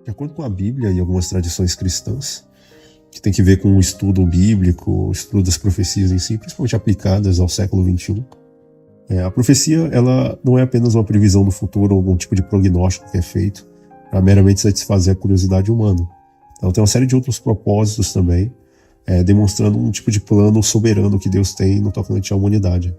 De acordo com a Bíblia e algumas tradições cristãs, que tem que ver com o estudo bíblico, o estudo das profecias em si, principalmente aplicadas ao século XXI, a profecia ela não é apenas uma previsão do futuro ou algum tipo de prognóstico que é feito para meramente satisfazer a curiosidade humana. Ela tem uma série de outros propósitos também, demonstrando um tipo de plano soberano que Deus tem no tocante à humanidade.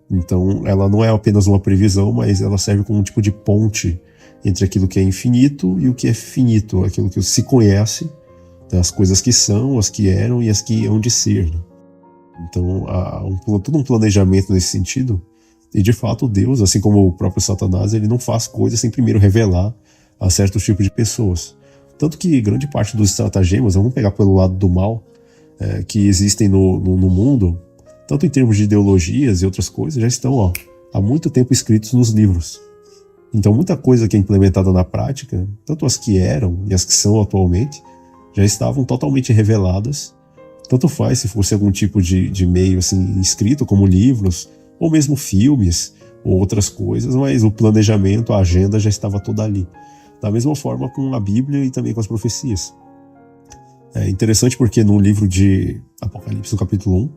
Então, ela não é apenas uma previsão, mas ela serve como um tipo de ponte entre aquilo que é infinito e o que é finito, aquilo que se conhece, as coisas que são, as que eram e as que hão de ser. Então, há todo um planejamento nesse sentido. E, de fato, Deus, assim como o próprio Satanás, ele não faz coisas sem primeiro revelar a certos tipos de pessoas. Tanto que grande parte dos estratagemas, vamos pegar pelo lado do mal, que existem no mundo, tanto em termos de ideologias e outras coisas, já estão há muito tempo escritos nos livros. Então, muita coisa que é implementada na prática, tanto as que eram e as que são atualmente, já estavam totalmente reveladas. Tanto faz se fosse algum tipo de meio assim, escrito, como livros, ou mesmo filmes, ou outras coisas, mas o planejamento, a agenda já estava toda ali. Da mesma forma com a Bíblia e também com as profecias. É interessante porque no livro de Apocalipse, no capítulo 1,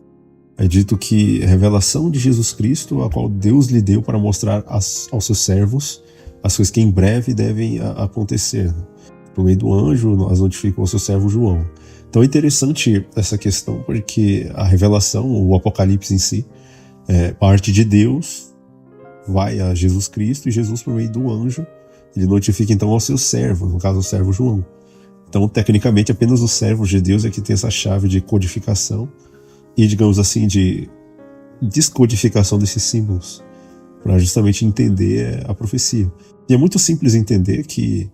é dito que a revelação de Jesus Cristo, a qual Deus lhe deu para mostrar aos seus servos as coisas que em breve devem acontecer. Por meio do anjo, nós notificou ao seu servo João. Então é interessante essa questão, porque a revelação, o Apocalipse em si, parte de Deus, vai a Jesus Cristo, e Jesus, por meio do anjo, ele notifica então aos seus servos, no caso o servo João. Então, tecnicamente, apenas os servos de Deus é que tem essa chave de codificação e, digamos assim, de descodificação desses símbolos, para justamente entender a profecia. E é muito simples entender que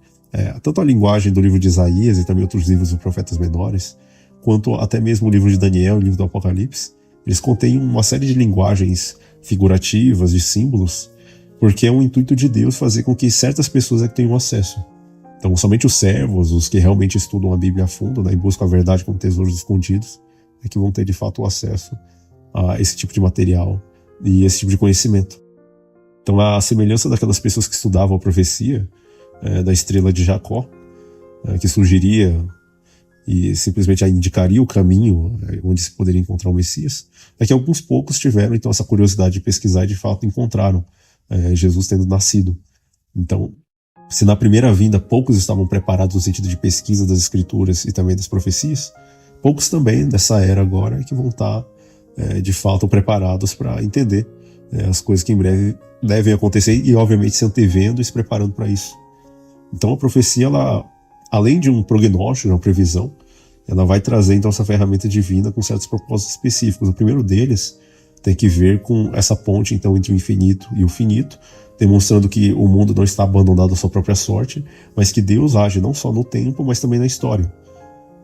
tanto a linguagem do livro de Isaías e também outros livros dos profetas menores, quanto até mesmo o livro de Daniel e o livro do Apocalipse, eles contêm uma série de linguagens figurativas, de símbolos, porque é um intuito de Deus fazer com que certas pessoas tenham acesso. Então, somente os servos, os que realmente estudam a Bíblia a fundo, e buscam a verdade como tesouros escondidos, é que vão ter de fato o acesso a esse tipo de material e esse tipo de conhecimento. Então, a semelhança daquelas pessoas que estudavam a profecia da estrela de Jacó, que surgiria e simplesmente indicaria o caminho onde se poderia encontrar o Messias, é que alguns poucos tiveram então essa curiosidade de pesquisar e de fato encontraram Jesus tendo nascido. Então, se na primeira vinda poucos estavam preparados no sentido de pesquisa das escrituras e também das profecias, poucos também dessa era agora que vão estar de fato preparados para entender as coisas que em breve devem acontecer e obviamente se antevendo e se preparando para isso. Então a profecia, ela, além de um prognóstico, uma previsão, ela vai trazer então essa ferramenta divina com certos propósitos específicos. O primeiro deles tem que ver com essa ponte então entre o infinito e o finito, demonstrando que o mundo não está abandonado à sua própria sorte, mas que Deus age não só no tempo, mas também na história.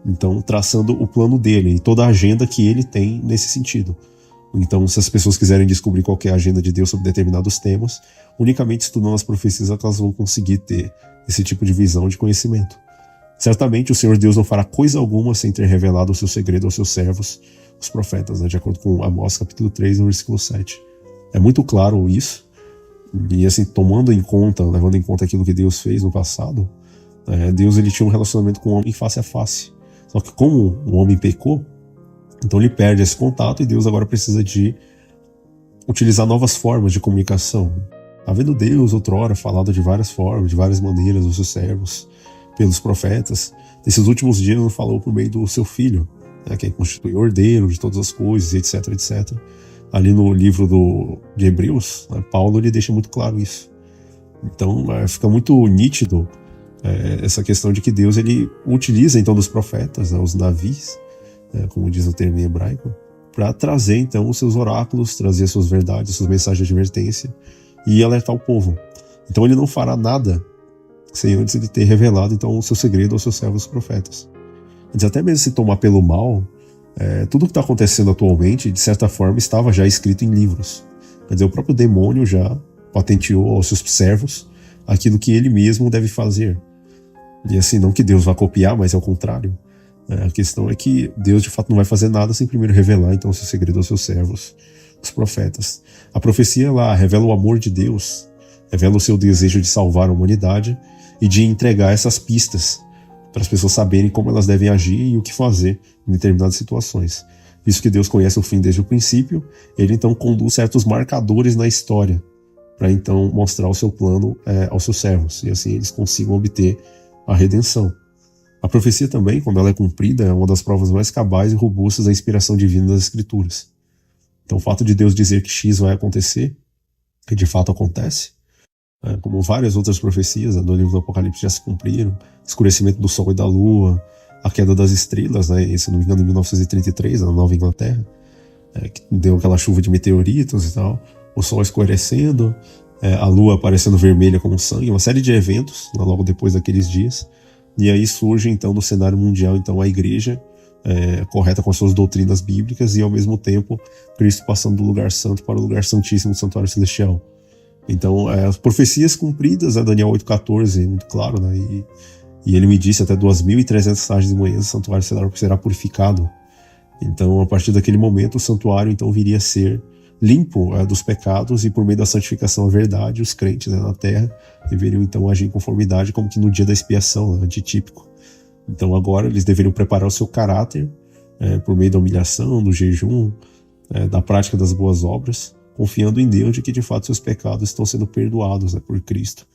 Então, traçando o plano dele e toda a agenda que ele tem nesse sentido. Então, se as pessoas quiserem descobrir qual é a agenda de Deus sobre determinados temas, unicamente estudando as profecias elas vão conseguir ter esse tipo de visão, de conhecimento. Certamente o Senhor Deus não fará coisa alguma sem ter revelado o seu segredo aos seus servos, os profetas, de acordo com Amós capítulo 3, no versículo 7. É muito claro isso, e assim, levando em conta aquilo que Deus fez no passado, Deus ele tinha um relacionamento com o homem face a face. Só que como o homem pecou, então ele perde esse contato e Deus agora precisa de utilizar novas formas de comunicação. Havendo Deus outrora falado de várias formas, de várias maneiras aos seus servos, pelos profetas, nesses últimos dias ele falou por meio do seu Filho, que constitui o herdeiro de todas as coisas, etc, etc. Ali no livro de Hebreus, Paulo ele deixa muito claro isso. Então fica muito nítido essa questão de que Deus ele utiliza então dos profetas, os navis, como diz o termo em hebraico, para trazer então os seus oráculos, trazer as suas verdades, as suas mensagens de advertência e alertar o povo. Então ele não fará nada sem antes ele ter revelado então o seu segredo aos seus servos profetas. Mas até mesmo se tomar pelo mal, tudo que está acontecendo atualmente, de certa forma, estava já escrito em livros. Quer dizer, o próprio demônio já patenteou aos seus servos aquilo que ele mesmo deve fazer. E assim, não que Deus vá copiar, mas ao contrário. A questão é que Deus de fato não vai fazer nada sem primeiro revelar então o seu segredo aos seus servos, os profetas. A profecia ela revela o amor de Deus, revela o seu desejo de salvar a humanidade e de entregar essas pistas para as pessoas saberem como elas devem agir e o que fazer em determinadas situações. Visto que Deus conhece o fim desde o princípio, ele então conduz certos marcadores na história para então mostrar o seu plano aos seus servos, e assim eles consigam obter a redenção. A profecia também, quando ela é cumprida, é uma das provas mais cabais e robustas da inspiração divina das Escrituras. Então o fato de Deus dizer que X vai acontecer, que de fato acontece, como várias outras profecias do livro do Apocalipse já se cumpriram, escurecimento do Sol e da Lua, a queda das estrelas, se não me engano em 1933, na Nova Inglaterra, que deu aquela chuva de meteoritos e tal, o Sol escurecendo, a Lua aparecendo vermelha como sangue, uma série de eventos logo depois daqueles dias, e aí surge então no cenário mundial então a igreja correta com as suas doutrinas bíblicas e ao mesmo tempo Cristo passando do lugar santo para o lugar santíssimo do santuário celestial. Então as profecias cumpridas, Daniel 8,14, muito claro, e ele me disse até 2.300 tardes de manhã o santuário será purificado. Então a partir daquele momento o santuário então viria a ser limpo dos pecados, e por meio da santificação à verdade, os crentes na terra deveriam então agir em conformidade, como que no dia da expiação, antitípico. Então agora eles deveriam preparar o seu caráter por meio da humilhação, do jejum, da prática das boas obras, confiando em Deus de que de fato seus pecados estão sendo perdoados por Cristo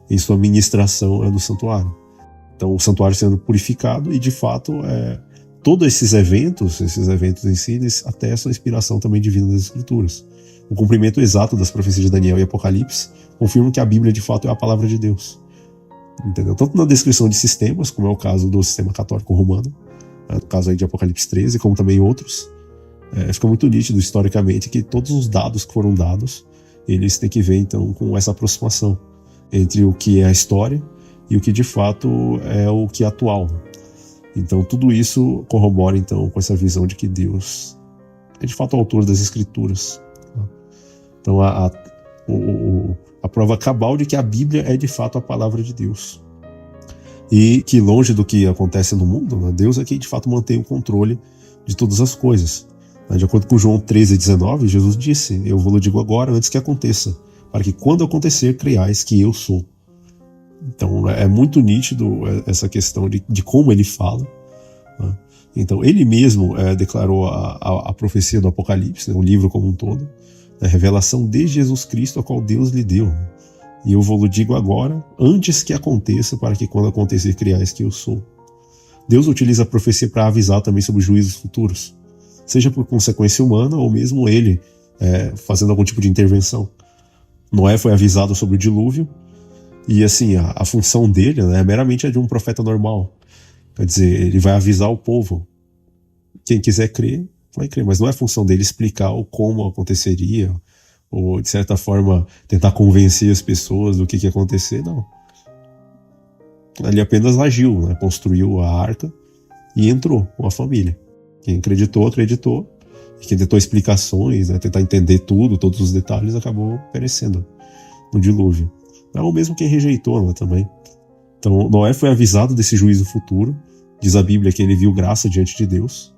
em sua ministração no santuário. Então o santuário sendo purificado, e de fato todos esses eventos em si, eles atestam a inspiração também divina das Escrituras. O cumprimento exato das profecias de Daniel e Apocalipse confirma que a Bíblia de fato é a palavra de Deus. Entendeu? Tanto na descrição de sistemas, como é o caso do sistema católico romano, no caso aí de Apocalipse 13, como também outros, fica muito nítido historicamente que todos os dados que foram dados, eles têm que ver então com essa aproximação entre o que é a história e o que de fato é o que é atual. Então tudo isso corrobora então com essa visão de que Deus é de fato o autor das Escrituras. Então a prova cabal de que a Bíblia é de fato a palavra de Deus. E que longe do que acontece no mundo, Deus é quem de fato mantém o controle de todas as coisas. De acordo com João 13,19, Jesus disse: eu vos digo agora antes que aconteça, para que quando acontecer creiais que eu sou. Então é muito nítido essa questão de como ele fala. Então ele mesmo declarou a profecia do Apocalipse, o livro como um todo, a revelação de Jesus Cristo, a qual Deus lhe deu. E eu vou digo agora, antes que aconteça, para que quando acontecer creiais que eu sou. Deus utiliza a profecia para avisar também sobre os juízos futuros, seja por consequência humana ou mesmo ele fazendo algum tipo de intervenção. Noé foi avisado sobre o dilúvio, e assim, a função dele é meramente a de um profeta normal. Quer dizer, ele vai avisar o povo. Quem quiser crer, vai crer. Mas não é função dele explicar o como aconteceria, ou de certa forma tentar convencer as pessoas do que ia acontecer, não. Ele apenas agiu, construiu a arca e entrou com a família. Quem acreditou, acreditou. E quem tentou explicações, tentar entender tudo, todos os detalhes, acabou perecendo no dilúvio. É o mesmo quem rejeitou também. Então Noé foi avisado desse juízo futuro. Diz a Bíblia que ele viu graça diante de Deus.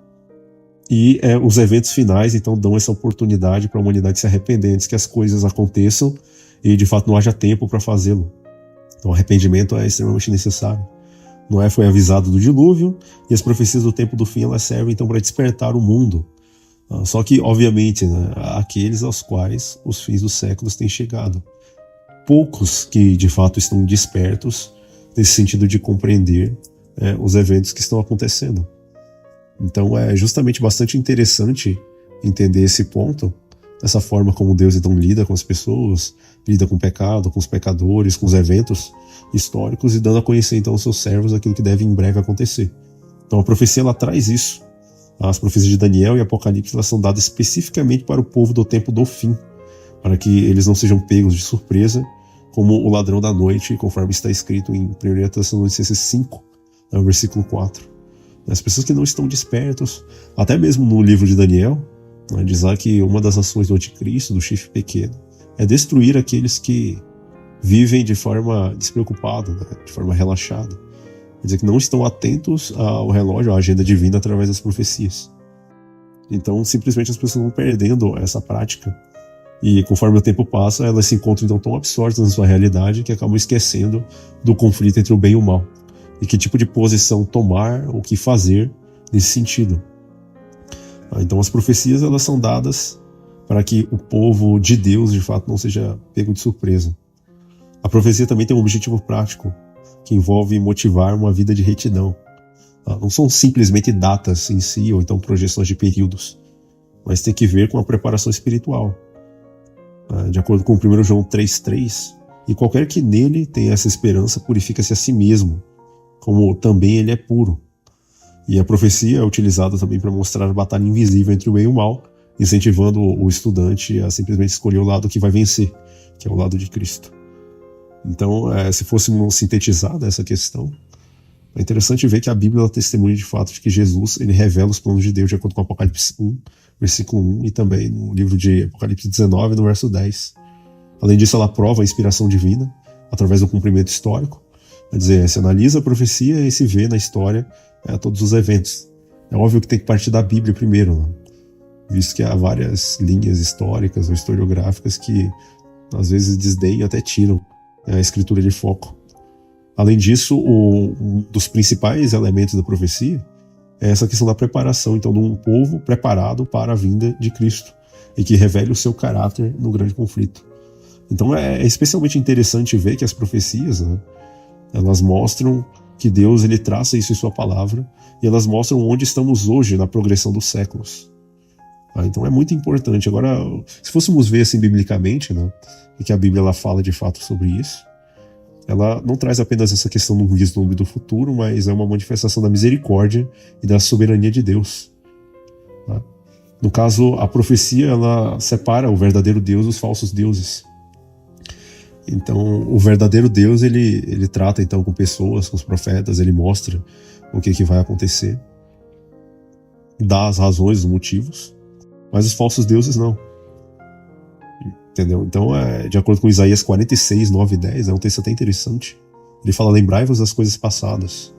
E os eventos finais então dão essa oportunidade para a humanidade se arrepender antes que as coisas aconteçam e de fato não haja tempo para fazê-lo. Então o arrependimento é extremamente necessário. Noé foi avisado do dilúvio, e as profecias do tempo do fim elas servem então para despertar o mundo. Só que obviamente aqueles aos quais os fins dos séculos têm chegado. Poucos que de fato estão despertos nesse sentido de compreender os eventos que estão acontecendo. Então é justamente bastante interessante entender esse ponto, essa forma como Deus então lida com as pessoas, lida com o pecado, com os pecadores, com os eventos históricos, e dando a conhecer então aos seus servos aquilo que deve em breve acontecer. Então a profecia ela traz isso. As profecias de Daniel e Apocalipse elas são dadas especificamente para o povo do tempo do fim, para que eles não sejam pegos de surpresa como o ladrão da noite, conforme está escrito em 1 Tessalonicenses 5, versículo 4. As pessoas que não estão despertos, até mesmo no livro de Daniel, diz lá que uma das ações do anticristo, do chifre pequeno, é destruir aqueles que vivem de forma despreocupada, de forma relaxada. Quer dizer, que não estão atentos ao relógio, à agenda divina através das profecias. Então, simplesmente as pessoas vão perdendo essa prática E conforme o tempo passa, elas se encontram então tão absortas na sua realidade que acabam esquecendo do conflito entre o bem e o mal. E que tipo de posição tomar, o que fazer nesse sentido. Então as profecias elas são dadas para que o povo de Deus de fato não seja pego de surpresa. A profecia também tem um objetivo prático, que envolve motivar uma vida de retidão. Não são simplesmente datas em si, ou então projeções de períodos, mas tem que ver com a preparação espiritual. De acordo com 1 João 3,3, e qualquer que nele tenha essa esperança purifica-se a si mesmo, como também ele é puro. E a profecia é utilizada também para mostrar a batalha invisível entre o bem e o mal, incentivando o estudante a simplesmente escolher o lado que vai vencer, que é o lado de Cristo. Então, se fôssemos sintetizar essa questão, é interessante ver que a Bíblia ela testemunha de fato de que Jesus ele revela os planos de Deus de acordo com Apocalipse 1, versículo 1, e também no livro de Apocalipse 19, no verso 10. Além disso, ela prova a inspiração divina através do cumprimento histórico. Quer dizer, se analisa a profecia e se vê na história todos os eventos. É óbvio que tem que partir da Bíblia primeiro, né? Visto que há várias linhas históricas ou historiográficas que às vezes desdenham até tiram a escritura de foco. Além disso, um dos principais elementos da profecia é essa questão da preparação, então, de um povo preparado para a vinda de Cristo e que revele o seu caráter no grande conflito. Então é especialmente interessante ver que as profecias, né, elas mostram que Deus ele traça isso em sua palavra e elas mostram onde estamos hoje na progressão dos séculos. Então é muito importante. Agora, se fôssemos ver assim biblicamente, né, e que a Bíblia ela fala de fato sobre isso, ela não traz apenas essa questão de um vislumbre do futuro, mas é uma manifestação da misericórdia e da soberania de Deus. Tá? No caso, a profecia ela separa o verdadeiro Deus dos falsos deuses. Então, o verdadeiro Deus ele trata então com pessoas, com os profetas, ele mostra o que vai acontecer, dá as razões, os motivos, mas os falsos deuses não. Entendeu? Então, de acordo com Isaías 46, 9 e 10, é um texto até interessante. Ele fala: lembrai-vos das coisas passadas.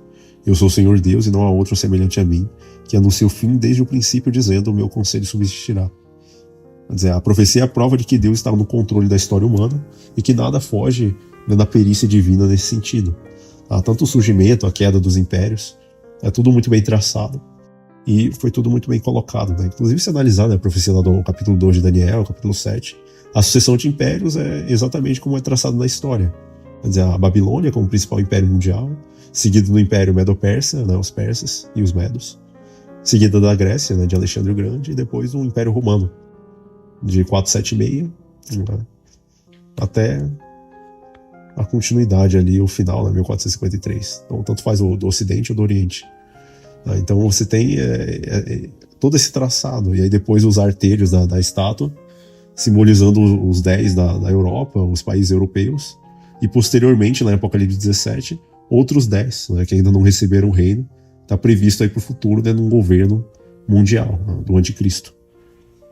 Eu sou o Senhor Deus e não há outro semelhante a mim, que anuncia o fim desde o princípio, dizendo: o meu conselho subsistirá. Quer dizer, a profecia é a prova de que Deus está no controle da história humana e que nada foge da perícia divina nesse sentido. Tanto o surgimento, a queda dos impérios, é tudo muito bem traçado e foi tudo muito bem colocado. Né? Inclusive, se analisar a profecia lá do capítulo 2 de Daniel, capítulo 7, a sucessão de impérios é exatamente como é traçado na história. Quer dizer, a Babilônia como principal império mundial, seguido do Império Medo-Persa, né, os persas e os medos, seguida da Grécia, né, de Alexandre o Grande, e depois o Império Romano, de 476, né, até a continuidade ali, o final, né, 1453. Então, tanto faz do Ocidente ou do Oriente. Então, você tem todo esse traçado, e aí depois os artelhos da estátua, simbolizando os 10 da Europa, os países europeus, e posteriormente, lá em Apocalipse 17, outros 10, né, que ainda não receberam o reino, está previsto aí para o futuro, né, num governo mundial, né, do anticristo.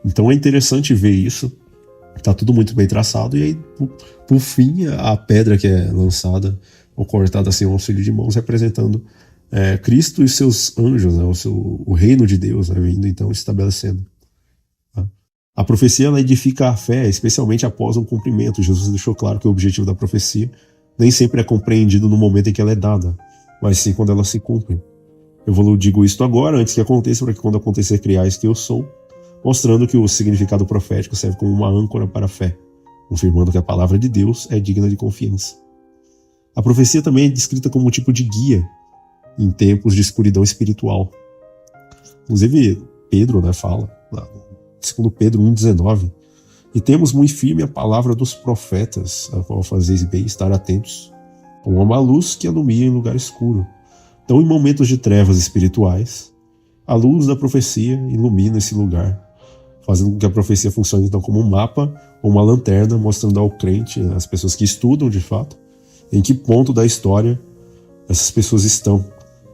Então é interessante ver isso, está tudo muito bem traçado, e aí, por fim, a pedra que é lançada ou cortada assim, um auxílio de mãos, representando Cristo e seus anjos, né, o reino de Deus, né, vindo então estabelecendo. A profecia ela edifica a fé, especialmente após um cumprimento. Jesus deixou claro que o objetivo da profecia nem sempre é compreendido no momento em que ela é dada, mas sim quando ela se cumpre. Eu digo isto agora, antes que aconteça, para que quando acontecer criais que eu sou, mostrando que o significado profético serve como uma âncora para a fé, confirmando que a palavra de Deus é digna de confiança. A profecia também é descrita como um tipo de guia em tempos de escuridão espiritual. Inclusive, Pedro, né, fala, segundo Pedro 1,19, e temos muito firme a palavra dos profetas, a qual fazeis bem estar atentos, como uma luz que alumia em lugar escuro. Então, em momentos de trevas espirituais, a luz da profecia ilumina esse lugar, fazendo com que a profecia funcione então como um mapa ou uma lanterna, mostrando ao crente, as pessoas que estudam de fato, em que ponto da história essas pessoas estão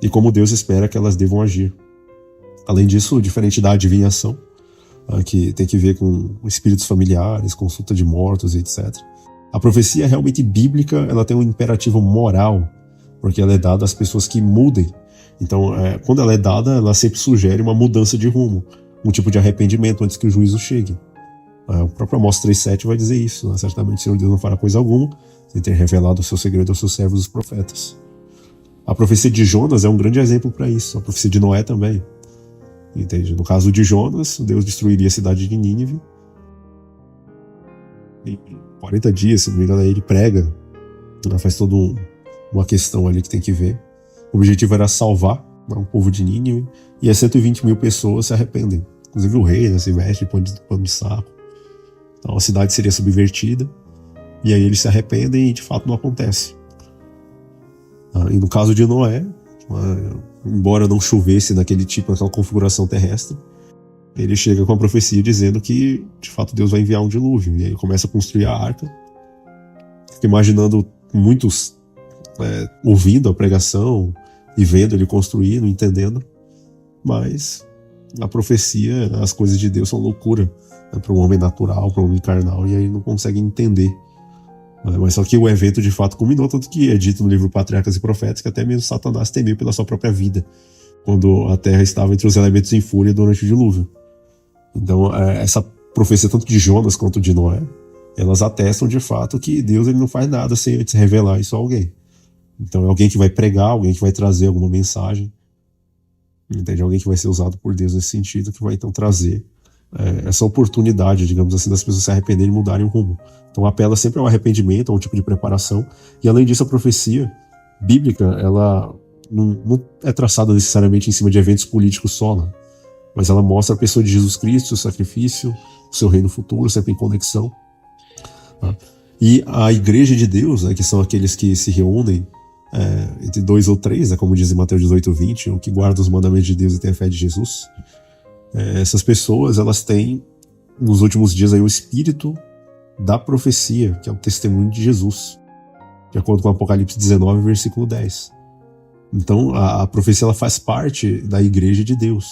e como Deus espera que elas devam agir. Além disso, diferente da adivinhação, que tem que ver com espíritos familiares, consulta de mortos e etc. A profecia realmente bíblica, ela tem um imperativo moral, porque ela é dada às pessoas que mudem. Então, quando ela é dada, ela sempre sugere uma mudança de rumo, um tipo de arrependimento antes que o juízo chegue. O próprio Amós 3,7 vai dizer isso, né? Certamente o Senhor Deus não fará coisa alguma sem ter revelado o seu segredo aos seus servos os profetas. A profecia de Jonas é um grande exemplo para isso, a profecia de Noé também. Entende? No caso de Jonas, Deus destruiria a cidade de Nínive. Em 40 dias, se não me engano, ele prega, faz toda uma questão ali que tem que ver. O objetivo era salvar, né, o povo de Nínive, e as 120 mil pessoas se arrependem. Inclusive o rei, né, se veste de pano de saco. Então a cidade seria subvertida, e aí eles se arrependem e de fato não acontece. E no caso de Noé, embora não chovesse naquela configuração terrestre, ele chega com a profecia dizendo que de fato Deus vai enviar um dilúvio, e aí começa a construir a arca. Fico imaginando muitos ouvindo a pregação e vendo ele construir, não entendendo, mas a profecia, as coisas de Deus são loucura, né, para um homem natural, para um homem carnal, e aí não consegue entender. Mas só que o evento de fato culminou, tanto que é dito no livro Patriarcas e Profetas que até mesmo Satanás temeu pela sua própria vida, quando a terra estava entre os elementos em fúria durante o dilúvio. Então essa profecia, tanto de Jonas quanto de Noé, elas atestam de fato que Deus ele não faz nada sem antes revelar isso a alguém. Então é alguém que vai pregar, alguém que vai trazer alguma mensagem, entende? Alguém que vai ser usado por Deus nesse sentido, que vai então trazer essa oportunidade, digamos assim, das pessoas se arrependerem e mudarem o rumo. Então apela sempre ao arrependimento, a um tipo de preparação, e além disso a profecia bíblica, ela não é traçada necessariamente em cima de eventos políticos só, né? Mas ela mostra a pessoa de Jesus Cristo, o sacrifício, o seu reino futuro, sempre em conexão. E a igreja de Deus, né, que são aqueles que se reúnem entre 2 ou 3, né, como diz em Mateus 18:20, o que guarda os mandamentos de Deus e tem a fé de Jesus. Essas pessoas, elas têm nos últimos dias aí o espírito da profecia, que é o testemunho de Jesus, de acordo com Apocalipse 19, versículo 10. Então a profecia ela faz parte da igreja de Deus,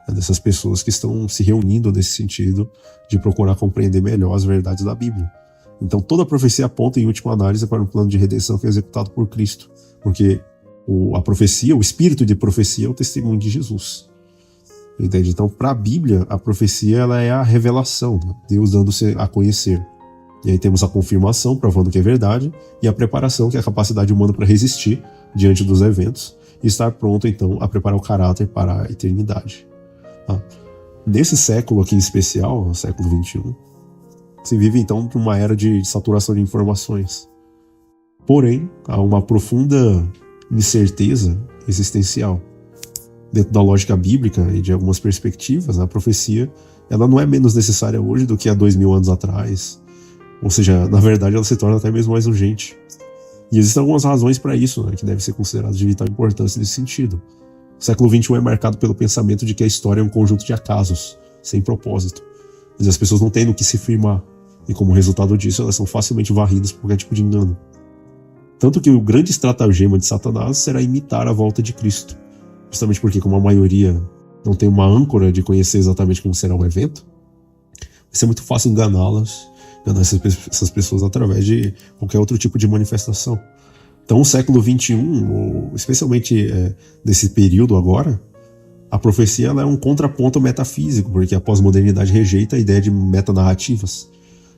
né, dessas pessoas que estão se reunindo nesse sentido de procurar compreender melhor as verdades da Bíblia. Então toda a profecia aponta em última análise para um plano de redenção que é executado por Cristo, porque a profecia, o espírito de profecia é o testemunho de Jesus. Entende? Então, para a Bíblia, a profecia ela é a revelação, né? Deus dando-se a conhecer. E aí temos a confirmação, provando que é verdade, e a preparação, que é a capacidade humana para resistir diante dos eventos, e estar pronto, então, a preparar o caráter para a eternidade. Nesse século aqui em especial, no século XXI, se vive, então, uma era de saturação de informações. Porém, há uma profunda incerteza existencial. Dentro da lógica bíblica e de algumas perspectivas, a profecia ela não é menos necessária hoje do que há 2000 anos atrás. Ou seja, na verdade ela se torna até mesmo mais urgente. E existem algumas razões para isso, né, que devem ser consideradas de vital importância nesse sentido. O século XXI é marcado pelo pensamento de que a história é um conjunto de acasos, sem propósito. Mas as pessoas não têm no que se firmar, e como resultado disso elas são facilmente varridas por qualquer tipo de engano. Tanto que o grande estratagema de Satanás será imitar a volta de Cristo. Justamente porque, como a maioria não tem uma âncora de conhecer exatamente como será o evento, vai ser muito fácil enganar essas pessoas através de qualquer outro tipo de manifestação. Então, o século XXI, especialmente nesse período agora, a profecia ela é um contraponto metafísico, porque a pós-modernidade rejeita a ideia de metanarrativas.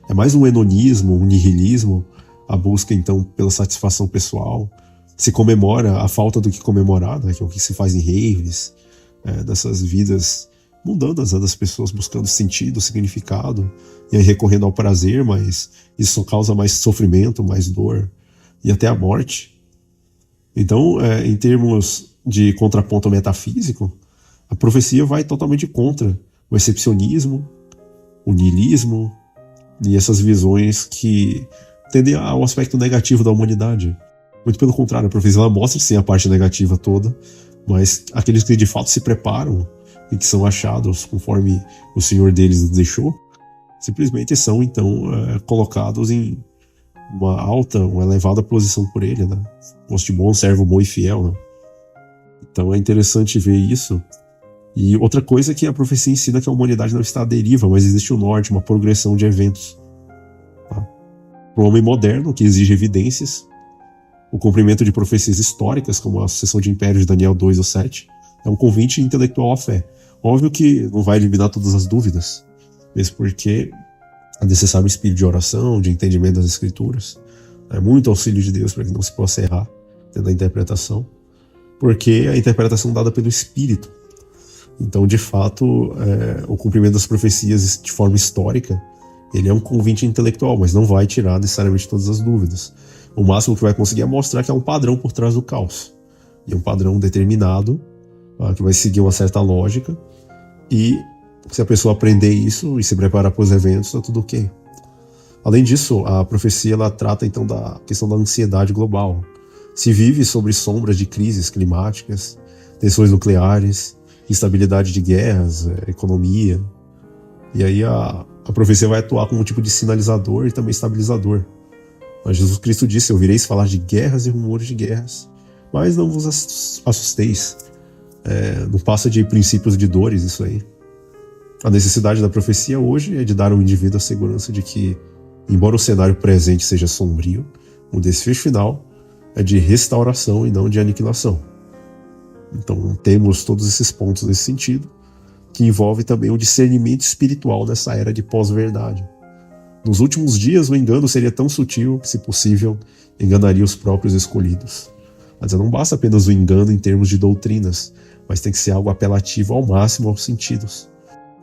É mais um hedonismo, um nihilismo, a busca, então, pela satisfação pessoal. Se comemora a falta do que comemorar, né, que é o que se faz em raves, dessas vidas mundanas, né, das pessoas buscando sentido, significado, e aí recorrendo ao prazer, mas isso só causa mais sofrimento, mais dor e até a morte. Então, em termos de contraponto metafísico, a profecia vai totalmente contra o excepcionismo, o niilismo e essas visões que tendem ao aspecto negativo da humanidade. Muito pelo contrário, a profecia ela mostra sim a parte negativa toda, mas aqueles que de fato se preparam e que são achados conforme o Senhor deles deixou, simplesmente são então colocados em uma elevada posição por ele, né? Moço de bom, servo bom e fiel, né? Então é interessante ver isso. E outra coisa é que a profecia ensina que a humanidade não está à deriva, mas existe um norte, uma progressão de eventos. Tá? Para o homem moderno, que exige evidências, o cumprimento de profecias históricas, como a sucessão de impérios de Daniel 2 ou 7, é um convite intelectual à fé. Óbvio que não vai eliminar todas as dúvidas, mesmo porque É necessário um espírito de oração, de entendimento das Escrituras. É muito auxílio de Deus para que não se possa errar dentro da interpretação, porque a interpretação é dada pelo Espírito. Então, de fato, o cumprimento das profecias de forma histórica, ele é um convite intelectual, mas não vai tirar necessariamente todas as dúvidas. O máximo que vai conseguir é mostrar que há um padrão por trás do caos. E um padrão determinado, que vai seguir uma certa lógica, e se a pessoa aprender isso e se preparar para os eventos, está tudo ok. Além disso, a profecia ela trata então da questão da ansiedade global. Se vive sobre sombras de crises climáticas, tensões nucleares, instabilidade de guerras, economia. E aí a profecia vai atuar como um tipo de sinalizador e também estabilizador. Mas Jesus Cristo disse: ouvireis falar de guerras e rumores de guerras, mas não vos assusteis. Não passa de princípios de dores isso aí. A necessidade da profecia hoje é de dar ao indivíduo a segurança de que, embora o cenário presente seja sombrio, o desfecho final é de restauração e não de aniquilação. Então temos todos esses pontos nesse sentido, que envolve também o discernimento espiritual nessa era de pós-verdade. Nos últimos dias, o engano seria tão sutil que, se possível, enganaria os próprios escolhidos. Mas não basta apenas o engano em termos de doutrinas, mas tem que ser algo apelativo ao máximo aos sentidos.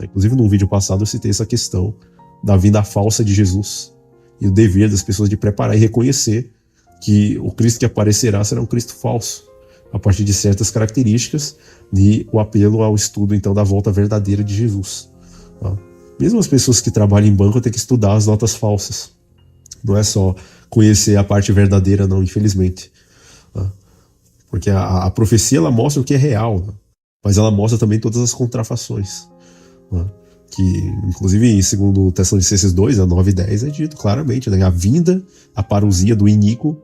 Inclusive, num vídeo passado, eu citei essa questão da vinda falsa de Jesus e o dever das pessoas de preparar e reconhecer que o Cristo que aparecerá será um Cristo falso, a partir de certas características, e o apelo ao estudo, então, da volta verdadeira de Jesus. Mesmo as pessoas que trabalham em banco têm que estudar as notas falsas. Não é só conhecer a parte verdadeira, não, infelizmente. Porque a profecia ela mostra o que é real, mas ela mostra também todas as contrafações. Que, inclusive, segundo Tessalonicenses 2, 9 e 10, é dito claramente, a vinda, a parousia do iníquo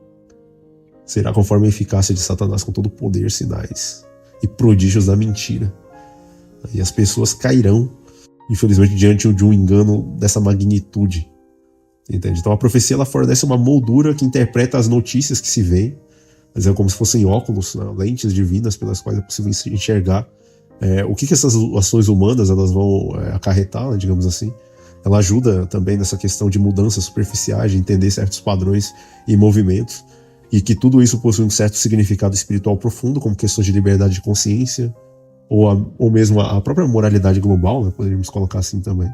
será conforme a eficácia de Satanás com todo o poder, sinais e prodígios da mentira. E as pessoas cairão, infelizmente, diante de um engano dessa magnitude. Entende? Então a profecia ela fornece uma moldura que interpreta as notícias que se veem, mas é como se fossem óculos, lentes divinas pelas quais é possível enxergar o que essas ações humanas elas vão acarretar, digamos assim. Ela ajuda também nessa questão de mudanças superficiais, de entender certos padrões e movimentos, e que tudo isso possui um certo significado espiritual profundo, como questões de liberdade de consciência, ou mesmo a própria moralidade global, poderíamos colocar assim também.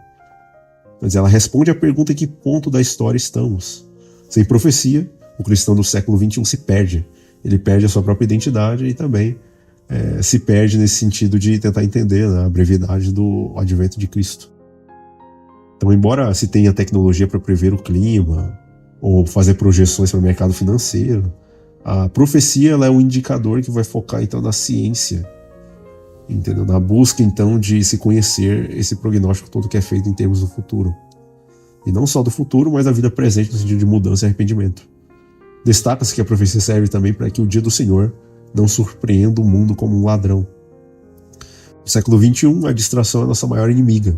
Mas ela responde à pergunta: em que ponto da história estamos? Sem profecia, o cristão do século XXI se perde. Ele perde a sua própria identidade e também se perde nesse sentido de tentar entender a brevidade do advento de Cristo. Então, embora se tenha tecnologia para prever o clima ou fazer projeções para o mercado financeiro, a profecia ela é um indicador que vai focar então na ciência, entendeu? Na busca então de se conhecer esse prognóstico todo que é feito em termos do futuro. E não só do futuro, mas da vida presente no sentido de mudança e arrependimento. Destaca-se que a profecia serve também para que o dia do Senhor não surpreenda o mundo como um ladrão. No século XXI, a distração é a nossa maior inimiga.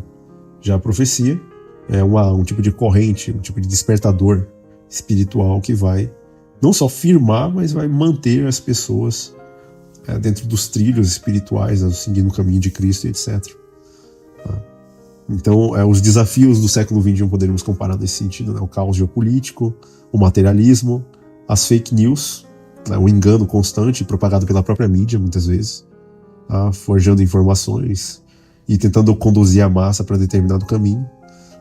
Já a profecia é um tipo de corrente, um tipo de despertador espiritual que vai não só firmar, mas vai manter as pessoas dentro dos trilhos espirituais, seguindo o caminho de Cristo, etc. Então, os desafios do século XXI poderíamos comparar nesse sentido, o caos geopolítico, o materialismo, as fake news, o engano constante propagado pela própria mídia, muitas vezes, forjando informações e tentando conduzir a massa para determinado caminho,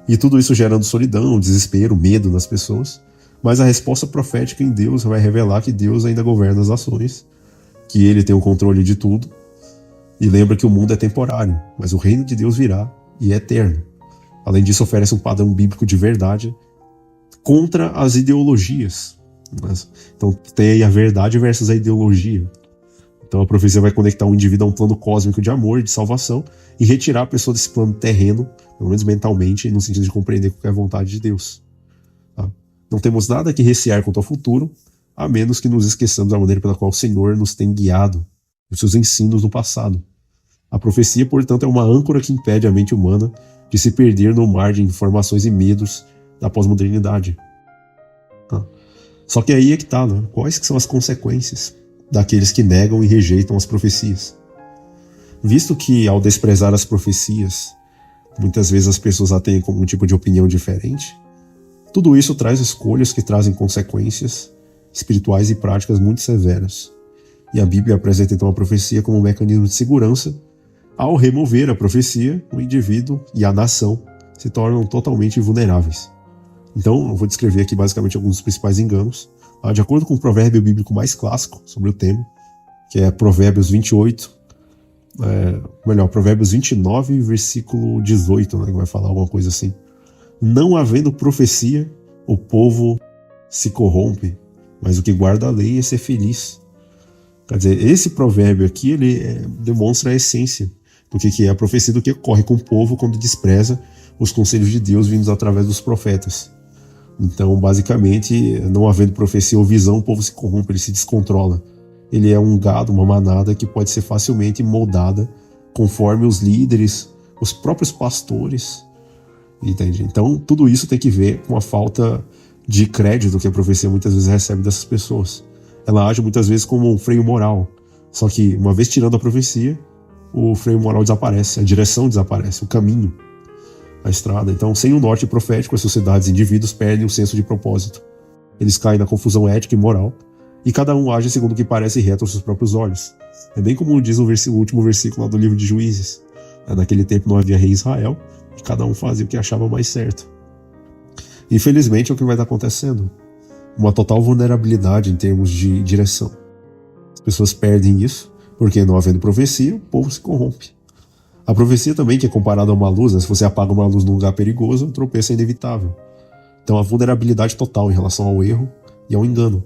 e tudo isso gerando solidão, desespero, medo nas pessoas. Mas a resposta profética em Deus vai revelar que Deus ainda governa as ações, que Ele tem o controle de tudo, e lembra que o mundo é temporário, mas o reino de Deus virá e é eterno. Além disso, oferece um padrão bíblico de verdade contra as ideologias. Então tem aí a verdade versus a ideologia. Então a profecia vai conectar o indivíduo a um plano cósmico de amor e de salvação e retirar a pessoa desse plano terreno, pelo menos mentalmente, no sentido de compreender qual é a vontade de Deus. Não temos nada que recear quanto ao futuro, a menos que nos esqueçamos da maneira pela qual o Senhor nos tem guiado, os seus ensinos no passado. A profecia, portanto, é uma âncora que impede a mente humana de se perder no mar de informações e medos da pós-modernidade. Só que aí é que está, Quais que são as consequências daqueles que negam e rejeitam as profecias? Visto que, ao desprezar as profecias, Muitas vezes as pessoas a têm como um tipo de opinião diferente. Tudo isso traz escolhas que trazem consequências espirituais e práticas muito severas. E a Bíblia apresenta então a profecia como um mecanismo de segurança. Ao remover a profecia, o indivíduo e a nação se tornam totalmente vulneráveis. Então, eu vou descrever aqui basicamente alguns dos principais enganos. De acordo com o provérbio bíblico mais clássico sobre o tema, que é Provérbios 28, Provérbios 29, versículo 18, né, que vai falar alguma coisa assim. Não havendo profecia, o povo se corrompe, mas o que guarda a lei é ser feliz. Quer dizer, esse provérbio aqui, ele demonstra a essência do que é a profecia, do que ocorre com o povo quando despreza os conselhos de Deus vindos através dos profetas. Então, basicamente, não havendo profecia ou visão, o povo se corrompe, ele se descontrola. Ele é um gado, uma manada que pode ser facilmente moldada conforme os líderes, os próprios pastores. Entende? Então, tudo isso tem que ver com a falta de crédito que a profecia muitas vezes recebe dessas pessoas. Ela age muitas vezes como um freio moral. Só que, uma vez tirando a profecia, o freio moral desaparece, a direção desaparece, o caminho, a estrada. Então, sem o norte profético, as sociedades e indivíduos perdem o senso de propósito. Eles caem na confusão ética e moral, e cada um age segundo o que parece reto aos seus próprios olhos. É bem como diz o último versículo lá do livro de Juízes. Naquele tempo não havia rei em Israel, e cada um fazia o que achava mais certo. Infelizmente é o que vai estar acontecendo. Uma total vulnerabilidade em termos de direção. As pessoas perdem isso, porque não havendo profecia, o povo se corrompe. A profecia também, que é comparada a uma luz, né? Se você apaga uma luz num lugar perigoso, o tropeço é inevitável. Então, a vulnerabilidade total em relação ao erro e ao engano.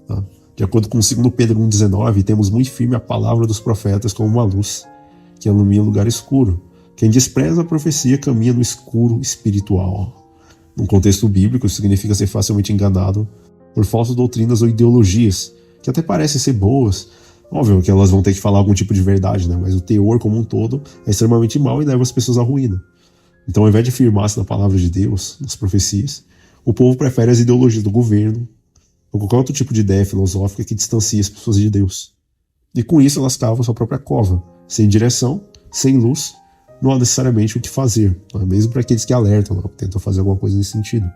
Tá? De acordo com 2 Pedro 1,19, temos muito firme a palavra dos profetas como uma luz, que ilumina o lugar escuro. Quem despreza a profecia caminha no escuro espiritual. Num contexto bíblico, isso significa ser facilmente enganado por falsas doutrinas ou ideologias, que até parecem ser boas. Óbvio que elas vão ter que falar algum tipo de verdade, né? Mas o teor como um todo é extremamente mau e leva as pessoas à ruína. Então, ao invés de firmar-se na palavra de Deus, nas profecias, o povo prefere as ideologias do governo ou qualquer outro tipo de ideia filosófica que distancie as pessoas de Deus. E com isso elas cavam sua própria cova, sem direção, sem luz, não há necessariamente o que fazer, não é? Mesmo para aqueles que alertam, não, que tentam fazer alguma coisa nesse sentido.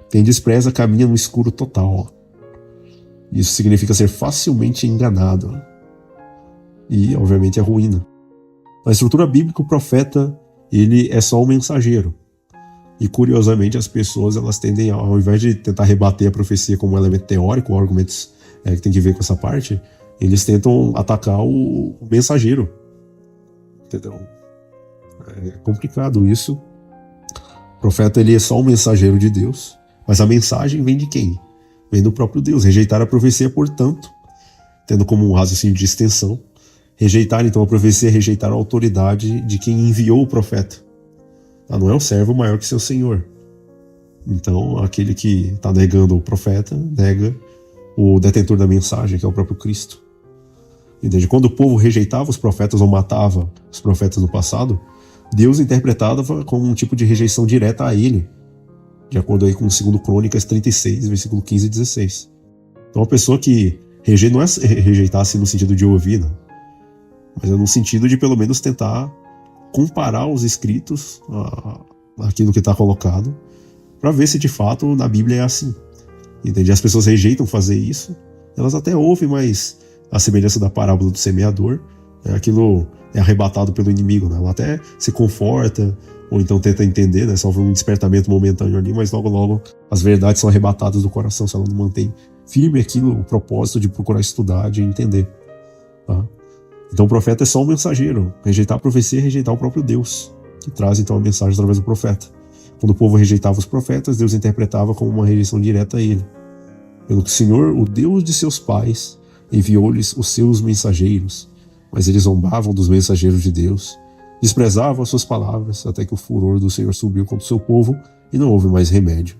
Quem despreza caminha no escuro total. Isso significa ser facilmente enganado. E, obviamente, é ruína. Na estrutura bíblica, o profeta, ele é só um mensageiro. E, curiosamente, as pessoas, elas tendem, ao invés de tentar rebater a profecia como um elemento teórico, ou argumentos que tem que ver com essa parte, eles tentam atacar o mensageiro. Entendeu? É complicado isso. O profeta, ele é só um mensageiro de Deus. Mas a mensagem vem de quem? Vem do próprio Deus. Rejeitar a profecia, portanto, tendo como um raciocínio de extensão, rejeitar então a profecia é rejeitar a autoridade de quem enviou o profeta. Não é o servo maior que seu senhor. Então, aquele que está negando o profeta, nega o detentor da mensagem, que é o próprio Cristo. Entende? Quando o povo rejeitava os profetas ou matava os profetas no passado, Deus interpretava como um tipo de rejeição direta a ele, de acordo aí com 2 Crônicas 36, versículo 15 e 16. Então, uma pessoa que não é rejeitar assim no sentido de ouvir, não, mas é no sentido de pelo menos tentar comparar os escritos àquilo que está colocado, para ver se de fato na Bíblia é assim. Entende? As pessoas rejeitam fazer isso, elas até ouvem, mas a semelhança da parábola do semeador, aquilo é arrebatado pelo inimigo, né? Ela até se conforta, ou então tenta entender, né? Salva um despertamento momentâneo ali, mas logo logo as verdades são arrebatadas do coração se ela não mantém firme aquilo, o propósito de procurar estudar, de entender. Tá? Então o profeta é só um mensageiro. Rejeitar a profecia é rejeitar o próprio Deus, que traz então a mensagem através do profeta. Quando o povo rejeitava os profetas, Deus interpretava como uma rejeição direta a ele. Pelo que o Senhor, o Deus de seus pais, enviou-lhes os seus mensageiros, mas eles zombavam dos mensageiros de Deus, desprezavam as suas palavras, até que o furor do Senhor subiu contra o seu povo e não houve mais remédio.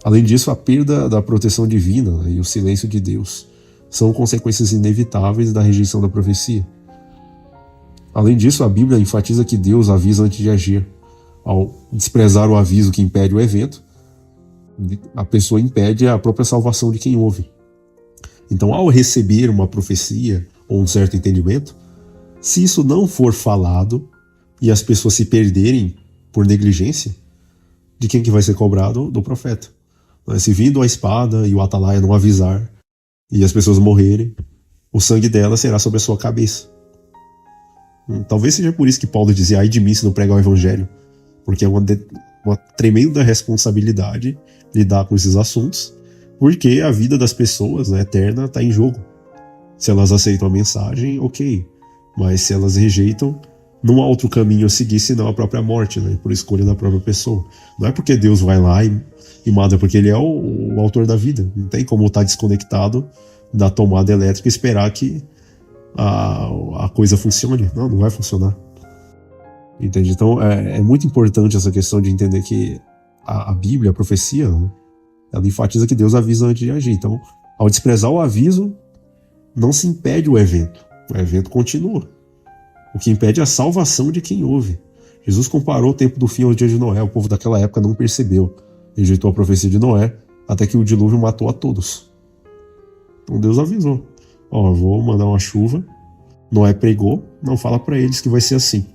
Além disso, a perda da proteção divina e o silêncio de Deus são consequências inevitáveis da rejeição da profecia. Além disso, a Bíblia enfatiza que Deus avisa antes de agir. Ao desprezar o aviso que impede o evento, a pessoa impede a própria salvação de quem ouve. Então, ao receber uma profecia ou um certo entendimento, se isso não for falado, e as pessoas se perderem por negligência, de quem que vai ser cobrado? Do profeta. Se vindo a espada e o atalaia não avisar e as pessoas morrerem, o sangue dela será sobre a sua cabeça. Talvez seja por isso que Paulo dizia: ai de mim se não pregar o evangelho, porque é uma tremenda responsabilidade lidar com esses assuntos, porque a vida das pessoas, né, eterna, está em jogo. Se elas aceitam a mensagem, ok, mas se elas rejeitam, não há outro caminho a seguir senão a própria morte, né, por escolha da própria pessoa. Não é porque Deus vai lá e mata, porque ele é o autor da vida. Não tem como estar desconectado da tomada elétrica e esperar que a coisa funcione. Não vai funcionar. Entende? Então é muito importante essa questão de entender que a Bíblia, a profecia, né, ela enfatiza que Deus avisa antes de agir. Então, ao desprezar o aviso, não se impede o evento continua. O que impede é a salvação de quem ouve. Jesus comparou o tempo do fim ao dia de Noé. O povo daquela época não percebeu, rejeitou a profecia de Noé, até que o dilúvio matou a todos. Então Deus avisou: vou mandar uma chuva. Noé pregou, não fala para eles que vai ser assim.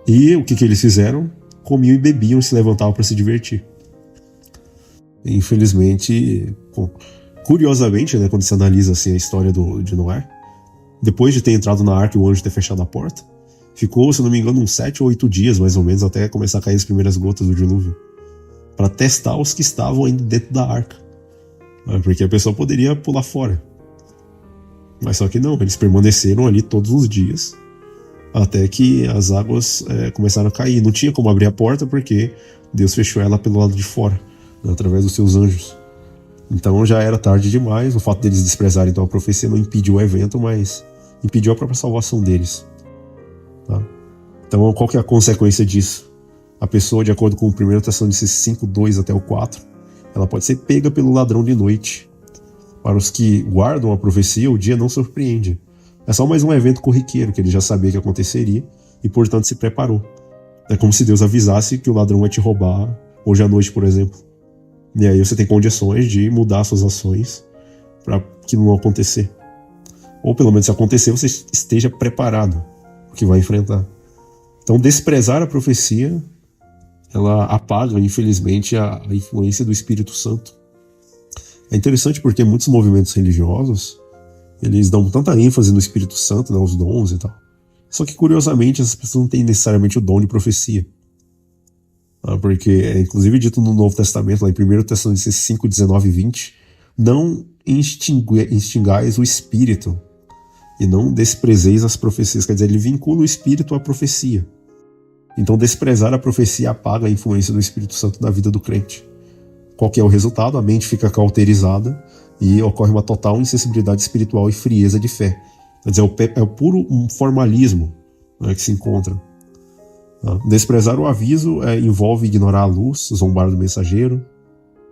E o que eles fizeram? Comiam e bebiam e se levantavam para se divertir. Infelizmente, curiosamente, né, quando se analisa assim, a história de Noé, depois de ter entrado na arca e o anjo ter fechado a porta, ficou, se não me engano, uns 7 ou 8 dias, mais ou menos, até começar a cair as primeiras gotas do dilúvio, para testar os que estavam ainda dentro da arca, porque a pessoa poderia pular fora. Mas só que não, eles permaneceram ali todos os dias, até que as águas começaram a cair. Não tinha como abrir a porta, porque Deus fechou ela pelo lado de fora, né, através dos seus anjos. Então já era tarde demais. O fato deles desprezarem então a profecia não impediu o evento, mas impediu a própria salvação deles. Tá? Então qual que é a consequência disso? A pessoa, de acordo com o 1 Tessalonicenses 5:2 até o 4, ela pode ser pega pelo ladrão de noite. Para os que guardam a profecia, o dia não surpreende. É só mais um evento corriqueiro que ele já sabia que aconteceria e, portanto, se preparou. É como se Deus avisasse que o ladrão vai te roubar hoje à noite, por exemplo. E aí você tem condições de mudar suas ações para que não acontecer. Ou pelo menos se acontecer, você esteja preparado para o que vai enfrentar. Então desprezar a profecia, ela apaga, infelizmente, a influência do Espírito Santo. É interessante porque muitos movimentos religiosos, eles dão tanta ênfase no Espírito Santo, né, os dons e tal. Só que, curiosamente, essas pessoas não têm necessariamente o dom de profecia. Porque é inclusive dito no Novo Testamento, lá em 1 Tessalonicenses 5, 19 e 20, não extingais o Espírito e não desprezeis as profecias. Quer dizer, ele vincula o Espírito à profecia. Então desprezar a profecia apaga a influência do Espírito Santo na vida do crente. Qual que é o resultado? A mente fica cauterizada e ocorre uma total insensibilidade espiritual e frieza de fé. Quer dizer, é o puro formalismo, né, que se encontra. Desprezar o aviso envolve ignorar a luz, zombar do mensageiro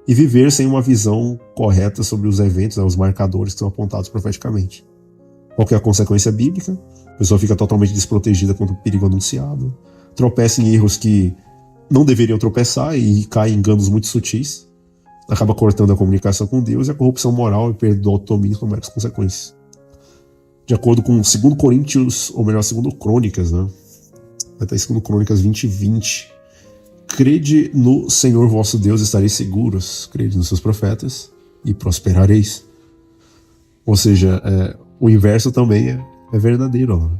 e viver sem uma visão correta sobre os eventos, né, os marcadores que são apontados profeticamente. Qual que é a consequência bíblica? A pessoa fica totalmente desprotegida contra o perigo anunciado, tropeça em erros que não deveriam tropeçar e cai em enganos muito sutis, acaba cortando a comunicação com Deus, e a corrupção moral e perda do autodomínio são meras consequências. De acordo com 2 Coríntios, ou melhor, 2 Crônicas, né? Vai estar em 2 Crônicas 20:20. Crede no Senhor vosso Deus, estareis seguros. Crede nos seus profetas e prosperareis. Ou seja, o inverso também é verdadeiro. Né?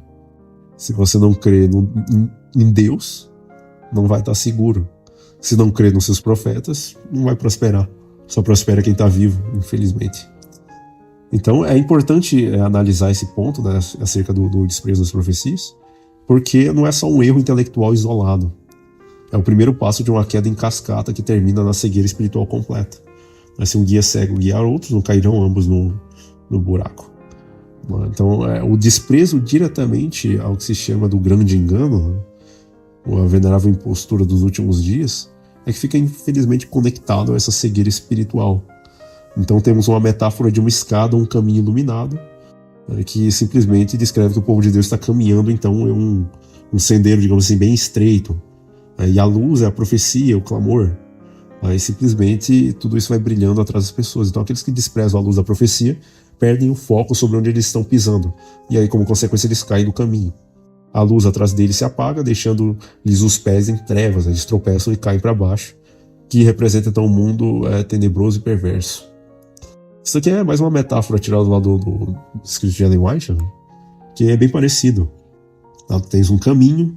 Se você não crê em Deus, não vai estar seguro. Se não crê nos seus profetas, não vai prosperar. Só prospera quem está vivo, infelizmente. Então é importante analisar esse ponto, né, acerca do desprezo das profecias, porque não é só um erro intelectual isolado. É o primeiro passo de uma queda em cascata que termina na cegueira espiritual completa. Mas se um guia cego guiar outros, não cairão ambos no buraco. Então o desprezo diretamente ao que se chama do grande engano, né, ou a venerável impostura dos últimos dias, é que fica infelizmente conectado a essa cegueira espiritual. Então temos uma metáfora de uma escada, um caminho iluminado, que simplesmente descreve que o povo de Deus está caminhando então em um sendeiro, digamos assim, bem estreito. E a luz é a profecia, o clamor. Aí simplesmente tudo isso vai brilhando atrás das pessoas. Então aqueles que desprezam a luz da profecia perdem o foco sobre onde eles estão pisando. E aí, como consequência, eles caem no caminho. A luz atrás deles se apaga, deixando-lhes os pés em trevas. Eles tropeçam e caem para baixo, que representa então um mundo tenebroso e perverso. Isso aqui é mais uma metáfora tirada lá do escrito de Ellen White, né? Que é bem parecido. Tá? Tens um caminho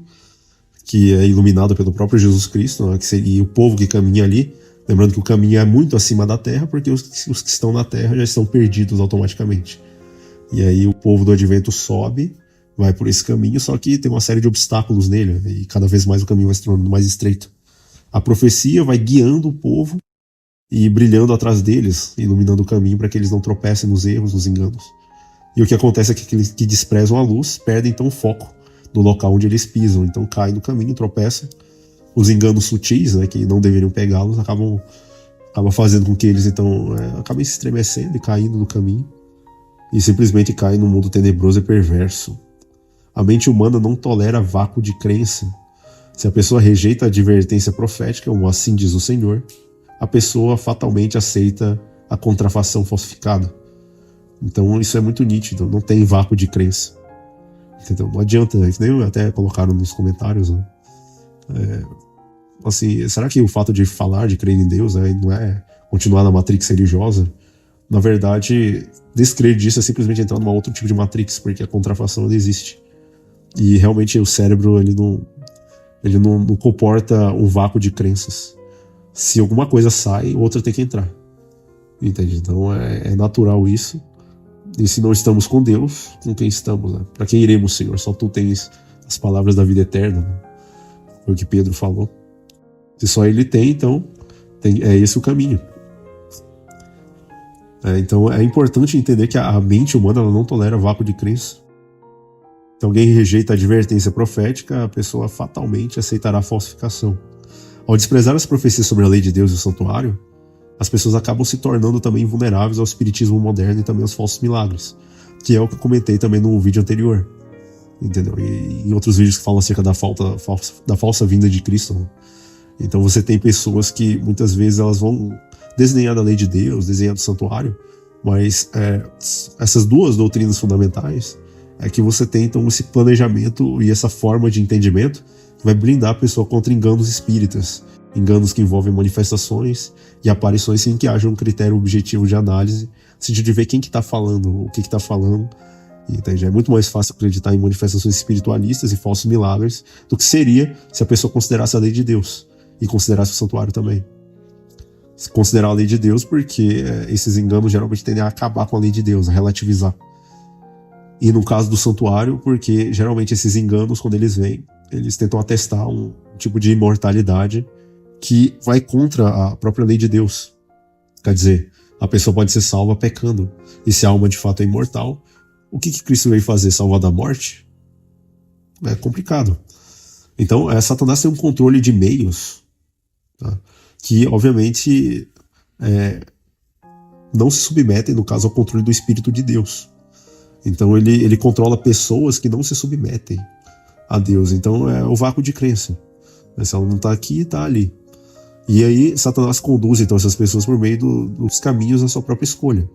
que é iluminado pelo próprio Jesus Cristo, né? Que seria o povo que caminha ali. Lembrando que o caminho é muito acima da terra, porque os que estão na terra já estão perdidos automaticamente. E aí o povo do advento sobe, vai por esse caminho, só que tem uma série de obstáculos nele, né? E cada vez mais o caminho vai se tornando mais estreito. A profecia vai guiando o povo e brilhando atrás deles, iluminando o caminho para que eles não tropecem nos erros, nos enganos. E o que acontece é que aqueles que desprezam a luz perdem então o foco do local onde eles pisam, então caem no caminho, tropeçam. Os enganos sutis, né, que não deveriam pegá-los, acabam fazendo com que eles então acabem se estremecendo e caindo no caminho e simplesmente caem no mundo tenebroso e perverso. A mente humana não tolera vácuo de crença. Se a pessoa rejeita a advertência profética, como assim diz o Senhor, a pessoa fatalmente aceita a contrafação falsificada. Então isso é muito nítido, não tem vácuo de crença. Entendeu? Não adianta, que nem até colocaram nos comentários, né? Assim, será que o fato de falar, de crer em Deus, não é continuar na matrix religiosa? Na verdade, descrer disso é simplesmente entrar numa outro tipo de matrix, porque a contrafação ela existe. E realmente o cérebro ele não comporta um vácuo de crenças. Se alguma coisa sai, outra tem que entrar. Entende? Então é natural isso. E se não estamos com Deus, com quem estamos? Né? Para quem iremos, Senhor? Só tu tens as palavras da vida eterna. Né? Foi o que Pedro falou. Se só ele tem, então é esse o caminho. Então é importante entender que a mente humana ela não tolera vácuo de crença. Então alguém rejeita a advertência profética, a pessoa fatalmente aceitará a falsificação. Ao desprezar as profecias sobre a lei de Deus e o santuário, as pessoas acabam se tornando também vulneráveis ao espiritismo moderno e também aos falsos milagres, que é o que eu comentei também no vídeo anterior. Entendeu? E em outros vídeos que falam acerca da falsa vinda de Cristo. Né? Então você tem pessoas que muitas vezes elas vão desdenhar da lei de Deus, desdenhar do santuário, mas essas duas doutrinas fundamentais é que você tem então esse planejamento e essa forma de entendimento que vai blindar a pessoa contra enganos espíritas, enganos que envolvem manifestações e aparições sem que haja um critério objetivo de análise, no sentido de ver quem que está falando, o que está falando. Então, já é muito mais fácil acreditar em manifestações espiritualistas e falsos milagres do que seria se a pessoa considerasse a lei de Deus e considerasse o santuário também. Considerar a lei de Deus porque esses enganos geralmente tendem a acabar com a lei de Deus, a relativizar. E no caso do santuário, porque geralmente esses enganos, quando eles vêm, eles tentam atestar um tipo de imortalidade que vai contra a própria lei de Deus. Quer dizer, a pessoa pode ser salva pecando. E se a alma de fato é imortal, o que Cristo veio fazer? Salvar da morte? É complicado. Então, Satanás tem um controle de meios, tá? Que, obviamente, não se submetem, no caso, ao controle do Espírito de Deus. Então, ele controla pessoas que não se submetem a Deus. Então, é o vácuo de crença. Se ela não está aqui, está ali. E aí, Satanás conduz, então, essas pessoas por meio dos caminhos da sua própria escolha.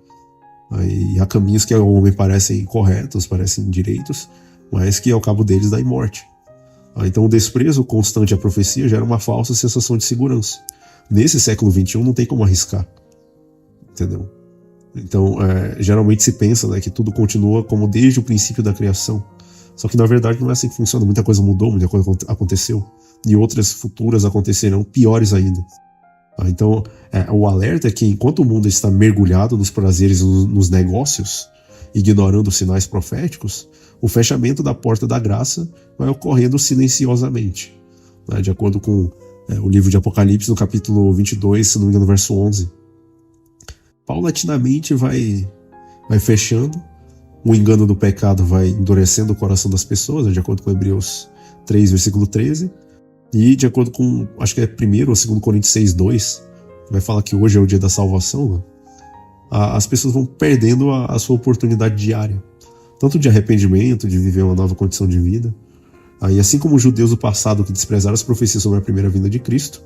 E há caminhos que ao homem parecem corretos, parecem direitos, mas que ao cabo deles dá em morte. Então o desprezo constante à profecia gera uma falsa sensação de segurança. Nesse século XXI não tem como arriscar. Entendeu? Então geralmente se pensa, né, que tudo continua como desde o princípio da criação. Só que na verdade não é assim que funciona. Muita coisa mudou, muita coisa aconteceu. E outras futuras acontecerão piores ainda. Então, o alerta é que enquanto o mundo está mergulhado nos prazeres e nos negócios, ignorando os sinais proféticos, o fechamento da porta da graça vai ocorrendo silenciosamente. Né? De acordo com o livro de Apocalipse, no capítulo 22, se não me engano, verso 11. Paulatinamente vai fechando, o engano do pecado vai endurecendo o coração das pessoas, de acordo com Hebreus 3, versículo 13. E de acordo com, acho que é 1 ou 2 Coríntios 6:2, vai falar que hoje é o dia da salvação, né? As pessoas vão perdendo a sua oportunidade diária, tanto de arrependimento, de viver uma nova condição de vida. E assim como os judeus do passado que desprezaram as profecias sobre a primeira vinda de Cristo,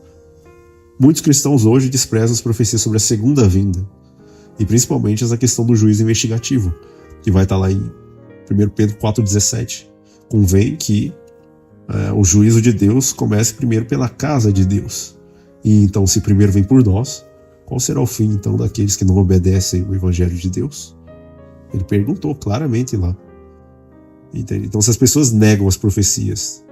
muitos cristãos hoje desprezam as profecias sobre a segunda vinda, e principalmente essa questão do juízo investigativo, que vai estar lá em 1 Pedro 4,17, convém que o juízo de Deus comece primeiro pela casa de Deus. E então, se primeiro vem por nós, qual será o fim então daqueles que não obedecem o evangelho de Deus? Ele perguntou claramente lá. Entende? Então, se as pessoas negam as profecias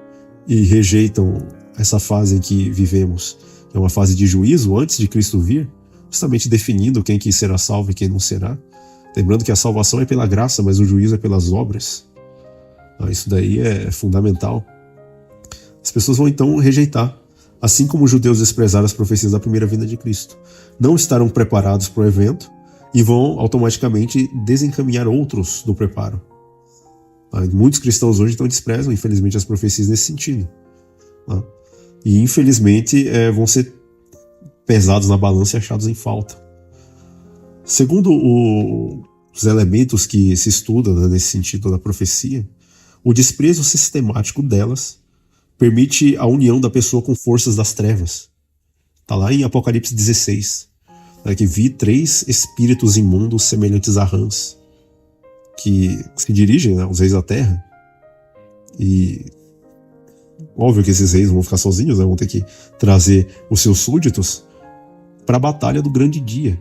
e rejeitam essa fase em que vivemos, que é uma fase de juízo antes de Cristo vir, justamente definindo quem que será salvo e quem não será, lembrando que a salvação é pela graça, mas o juízo é pelas obras. Isso daí é fundamental. As pessoas vão então rejeitar, assim como os judeus desprezaram as profecias da primeira vinda de Cristo. Não estarão preparados para o evento e vão automaticamente desencaminhar outros do preparo. Muitos cristãos hoje então desprezam, infelizmente, as profecias nesse sentido. E, infelizmente, vão ser pesados na balança e achados em falta. Segundo os elementos que se estudam, nesse sentido da profecia, o desprezo sistemático delas permite a união da pessoa com forças das trevas. Está lá em Apocalipse 16, que vi 3 espíritos imundos semelhantes a rãs, que se dirigem aos reis da terra. E óbvio que esses reis não vão ficar sozinhos, vão ter que trazer os seus súditos para a batalha do grande dia.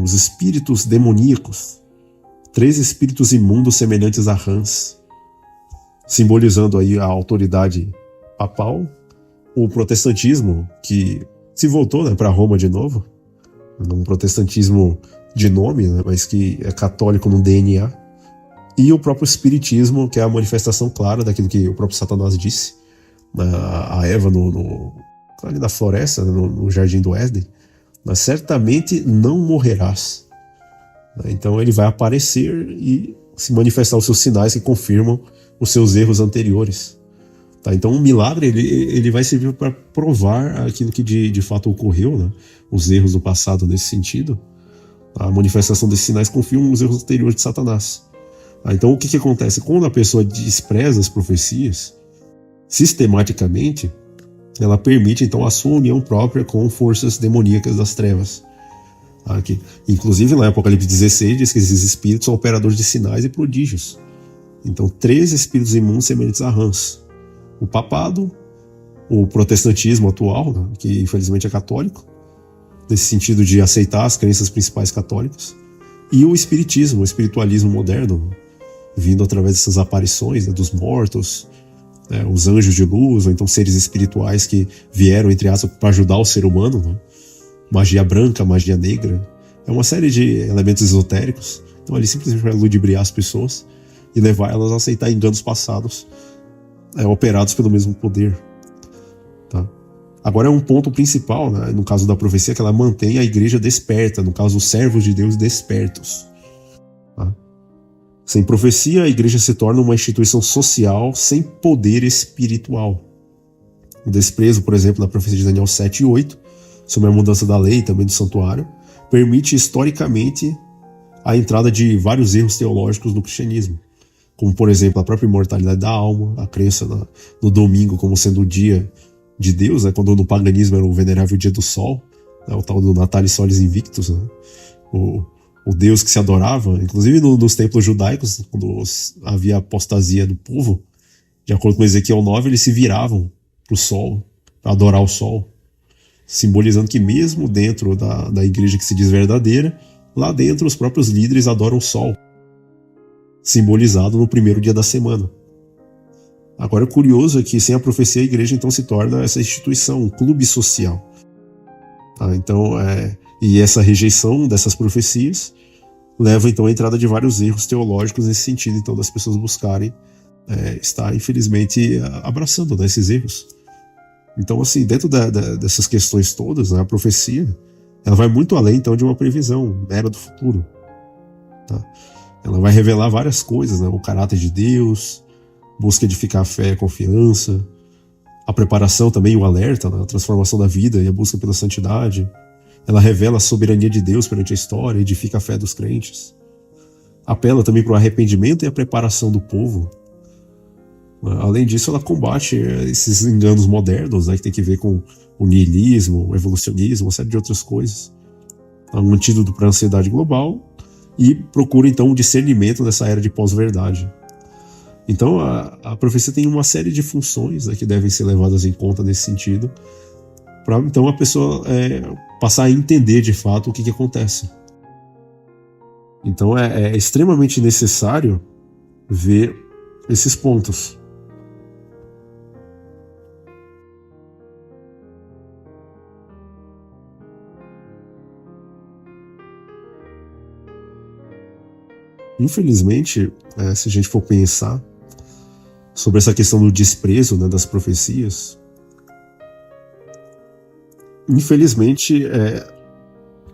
Os espíritos demoníacos, 3 espíritos imundos semelhantes a rãs, simbolizando aí a autoridade papal, o protestantismo que se voltou para Roma de novo, um protestantismo de nome, mas que é católico no DNA, e o próprio espiritismo, que é a manifestação clara daquilo que o próprio Satanás disse a Eva ali na floresta, no jardim do Éden: mas certamente não morrerás. Então ele vai aparecer e se manifestar os seus sinais que confirmam os seus erros anteriores. Então o milagre ele vai servir para provar aquilo que de fato ocorreu, os erros do passado nesse sentido. A manifestação desses sinais confirma os erros anteriores de Satanás. Então o que acontece? Quando a pessoa despreza as profecias, sistematicamente, ela permite então a sua união própria com forças demoníacas das trevas. Inclusive lá em Apocalipse 16 diz que esses espíritos são operadores de sinais e prodígios. Então 3 espíritos imundos semelhantes a rãs: o papado, o protestantismo atual, que infelizmente é católico, nesse sentido de aceitar as crenças principais católicas, e o espiritismo, o espiritualismo moderno, vindo através dessas aparições dos mortos, os anjos de luz, ou então seres espirituais que vieram, entre aspas, para ajudar o ser humano, magia branca, magia negra, é uma série de elementos esotéricos. Então ali simplesmente vai ludibriar as pessoas e levar elas a aceitar enganos passados, operados pelo mesmo poder. Agora é um ponto principal, no caso da profecia, que ela mantém a igreja desperta, no caso os servos de Deus despertos. Sem profecia, a igreja se torna uma instituição social sem poder espiritual. O desprezo, por exemplo, da profecia de Daniel 7 e 8, sobre a mudança da lei e também do santuário, permite historicamente a entrada de vários erros teológicos no cristianismo, como, por exemplo, a própria imortalidade da alma, a crença no domingo como sendo o dia de Deus, quando no paganismo era o venerável dia do sol, o tal do Natalis Solis Invictus, o Deus que se adorava, inclusive nos templos judaicos, quando havia apostasia do povo, de acordo com Ezequiel 9, eles se viravam para o sol, para adorar o sol, simbolizando que mesmo dentro da igreja que se diz verdadeira, lá dentro os próprios líderes adoram o sol, simbolizado no primeiro dia da semana. Agora, o curioso é que sem a profecia a igreja então se torna essa instituição, um clube social. E essa rejeição dessas profecias leva então à entrada de vários erros teológicos nesse sentido, então, das pessoas buscarem estar, infelizmente, abraçando esses erros. Então, assim, dentro dessas questões todas, a profecia ela vai muito além então de uma previsão mera do futuro. Ela vai revelar várias coisas, o caráter de Deus, busca edificar a fé e a confiança, a preparação também, o alerta, a transformação da vida e a busca pela santidade. Ela revela a soberania de Deus perante a história, edifica a fé dos crentes. Apela também para o arrependimento e a preparação do povo. Além disso, ela combate esses enganos modernos, que tem que ver com o niilismo, o evolucionismo, uma série de outras coisas. Um antídoto para a ansiedade global e procura então um discernimento nessa era de pós-verdade. Então a profecia tem uma série de funções, né, que devem ser levadas em conta nesse sentido, para então a pessoa passar a entender de fato o que acontece. Então é extremamente necessário ver esses pontos. Infelizmente, se a gente for pensar sobre essa questão do desprezo, né, das profecias, infelizmente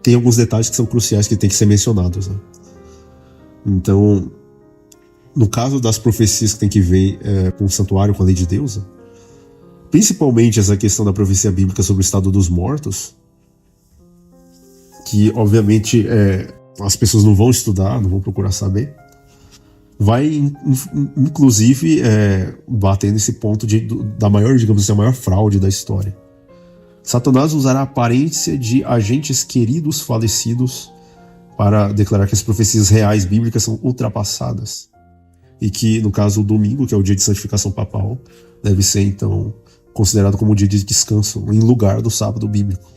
tem alguns detalhes que são cruciais que tem que ser mencionados, né? Então, no caso das profecias que tem que ver com o santuário, com a lei de Deus, né, principalmente essa questão da profecia bíblica sobre o estado dos mortos, que obviamente as pessoas não vão estudar, não vão procurar saber, vai inclusive bater nesse ponto da maior, digamos assim, a maior fraude da história. Satanás usará a aparência de agentes queridos falecidos para declarar que as profecias reais bíblicas são ultrapassadas e que, no caso, o domingo, que é o dia de santificação papal, deve ser, então, considerado como um dia de descanso em lugar do sábado bíblico.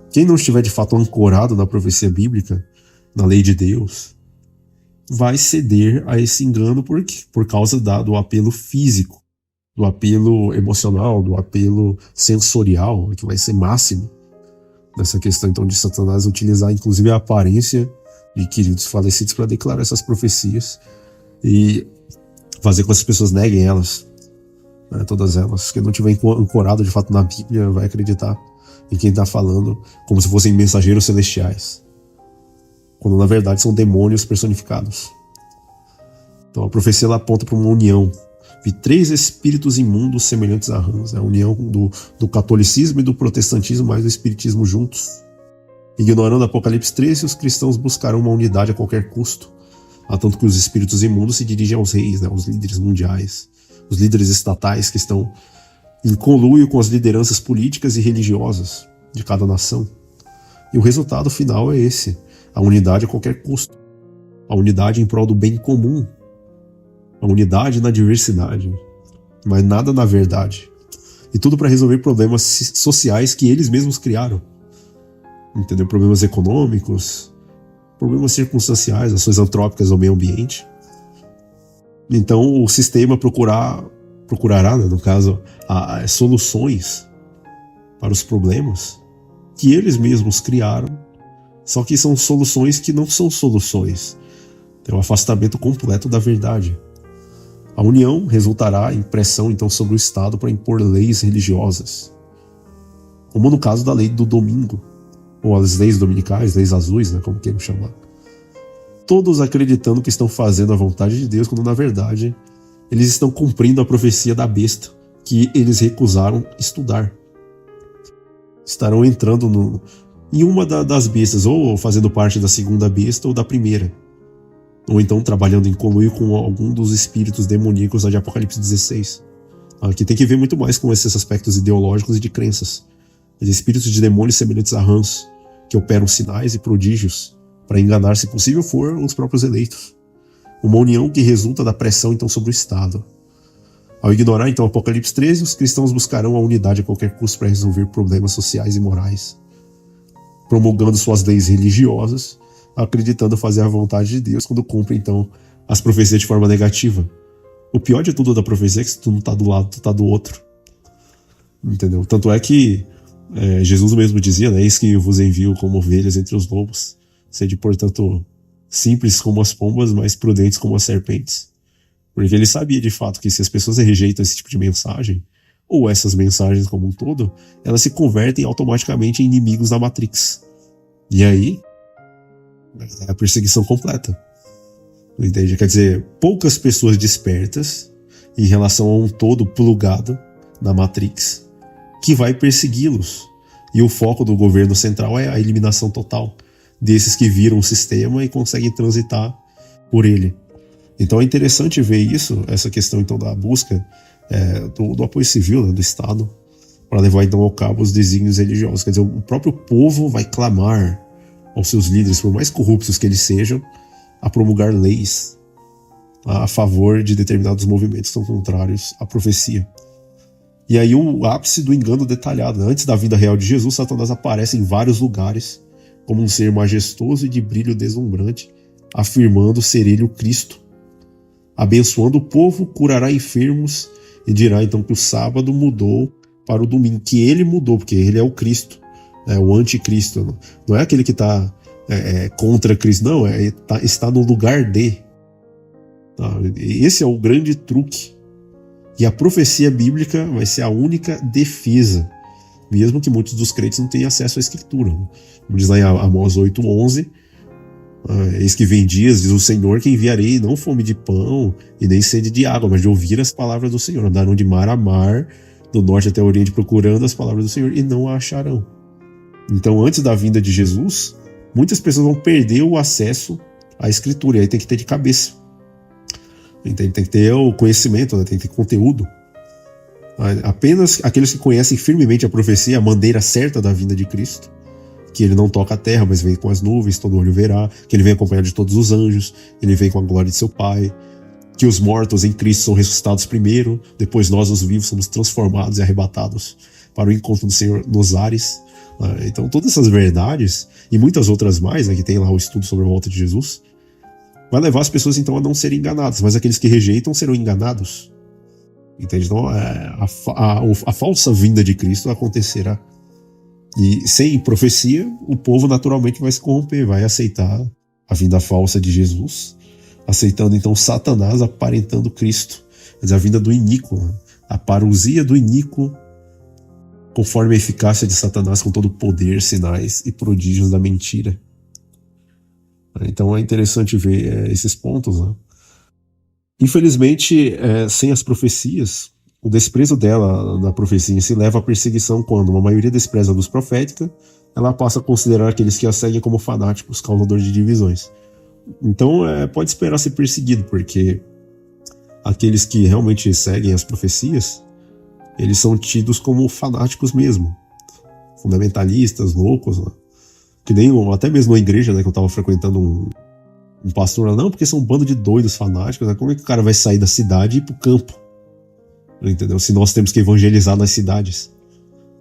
Quem não estiver, de fato, ancorado na profecia bíblica, na lei de Deus, vai ceder a esse engano por causa do apelo físico, do apelo emocional, do apelo sensorial, que vai ser máximo nessa questão então de Satanás utilizar inclusive a aparência de queridos falecidos para declarar essas profecias e fazer com que as pessoas neguem elas, né, todas elas. Quem não tiver ancorado de fato na Bíblia vai acreditar em quem está falando como se fossem mensageiros celestiais, quando na verdade são demônios personificados. Então a profecia ela aponta para uma união. Vi 3 espíritos imundos semelhantes a rãs, né? A união do catolicismo e do protestantismo mais do espiritismo juntos. Ignorando Apocalipse 13, os cristãos buscarão uma unidade a qualquer custo, a tanto que os espíritos imundos se dirigem aos reis, né? Aos líderes mundiais, os líderes estatais que estão em conluio com as lideranças políticas e religiosas de cada nação. E o resultado final é esse, a unidade a qualquer custo, a unidade em prol do bem comum, a unidade na diversidade, mas nada na verdade. E tudo para resolver problemas sociais que eles mesmos criaram. Entendeu? Problemas econômicos, problemas circunstanciais, ações antrópicas ao meio ambiente. Então o sistema procurará, né, no caso, soluções para os problemas que eles mesmos criaram, só que são soluções que não são soluções. Tem um afastamento completo da verdade. A união resultará em pressão então sobre o Estado para impor leis religiosas, como no caso da lei do domingo, ou as leis dominicais, leis azuis, né, como queiram chamar. Todos acreditando que estão fazendo a vontade de Deus, quando na verdade eles estão cumprindo a profecia da besta, que eles recusaram estudar. Estarão entrando em uma das bestas, ou fazendo parte da segunda besta ou da primeira, ou então trabalhando em conluio com algum dos espíritos demoníacos de Apocalipse 16. Aqui tem que ver muito mais com esses aspectos ideológicos e de crenças. Os espíritos de demônios semelhantes a rãs, que operam sinais e prodígios para enganar, se possível for, os próprios eleitos. Uma união que resulta da pressão então sobre o Estado. Ao ignorar então Apocalipse 13, os cristãos buscarão a unidade a qualquer custo para resolver problemas sociais e morais, promulgando suas leis religiosas, acreditando fazer a vontade de Deus quando cumpre então as profecias de forma negativa. O pior de tudo da profecia é que se tu não tá do lado, tu tá do outro. Entendeu? Tanto é que Jesus mesmo dizia, né, eis que eu vos envio como ovelhas entre os lobos, sede portanto simples como as pombas, mas prudentes como as serpentes. Porque ele sabia de fato que se as pessoas rejeitam esse tipo de mensagem, ou essas mensagens como um todo, elas se convertem automaticamente em inimigos da Matrix. E aí é a perseguição completa. Entende? Quer dizer, poucas pessoas despertas em relação a um todo plugado na Matrix que vai persegui-los. E o foco do governo central é a eliminação total desses que viram o sistema e conseguem transitar por ele. Então é interessante ver isso, essa questão então da busca do apoio civil, né, do Estado, para levar então ao cabo os desígnios religiosos. Quer dizer, o próprio povo vai clamar aos seus líderes, por mais corruptos que eles sejam, a promulgar leis a favor de determinados movimentos que são contrários à profecia. E aí o ápice do engano detalhado, né? Antes da vinda real de Jesus, Satanás aparece em vários lugares como um ser majestoso e de brilho deslumbrante, afirmando ser ele o Cristo. Abençoando o povo, curará enfermos e dirá então que o sábado mudou para o domingo, que ele mudou, porque ele é o Cristo, é o anticristo. Não é aquele que está contra Cristo, não, está no lugar de. Tá? Esse é o grande truque. E a profecia bíblica vai ser a única defesa, mesmo que muitos dos crentes não tenham acesso à Escritura. Como diz lá em Amós 8:11, eis que vem dias, diz o Senhor, que enviarei não fome de pão e nem sede de água, mas de ouvir as palavras do Senhor. Andarão de mar a mar, do norte até o oriente, procurando as palavras do Senhor, e não a acharão. Então, antes da vinda de Jesus, muitas pessoas vão perder o acesso à Escritura, e aí tem que ter de cabeça. Tem que ter o conhecimento, né? Tem que ter conteúdo. Apenas aqueles que conhecem firmemente a profecia, a maneira certa da vinda de Cristo, que ele não toca a terra, mas vem com as nuvens, todo olho verá, que ele vem acompanhado de todos os anjos, ele vem com a glória de seu Pai, que os mortos em Cristo são ressuscitados primeiro, depois nós, os vivos, somos transformados e arrebatados para o encontro do Senhor nos ares. Então todas essas verdades, e muitas outras mais, né, que tem lá o estudo sobre a volta de Jesus, vai levar as pessoas então a não serem enganadas, mas aqueles que rejeitam serão enganados. Entende? Então a falsa vinda de Cristo acontecerá. E sem profecia, o povo naturalmente vai se corromper, vai aceitar a vinda falsa de Jesus, aceitando então Satanás aparentando Cristo. Quer dizer, a vinda do iníquo, a parousia do iníquo, conforme a eficácia de Satanás com todo o poder, sinais e prodígios da mentira. Então é interessante ver esses pontos, né? Infelizmente, sem as profecias, o desprezo dela na profecia em si leva à perseguição quando uma maioria despreza a luz profética, ela passa a considerar aqueles que a seguem como fanáticos, causadores de divisões. Então pode esperar ser perseguido, porque aqueles que realmente seguem as profecias, eles são tidos como fanáticos mesmo, fundamentalistas, loucos, né? Que nem até mesmo na igreja, né, que eu estava frequentando um pastor lá, não, porque são um bando de doidos fanáticos, né? Como é que o cara vai sair da cidade e ir pro campo? Entendeu? Se nós temos que evangelizar nas cidades.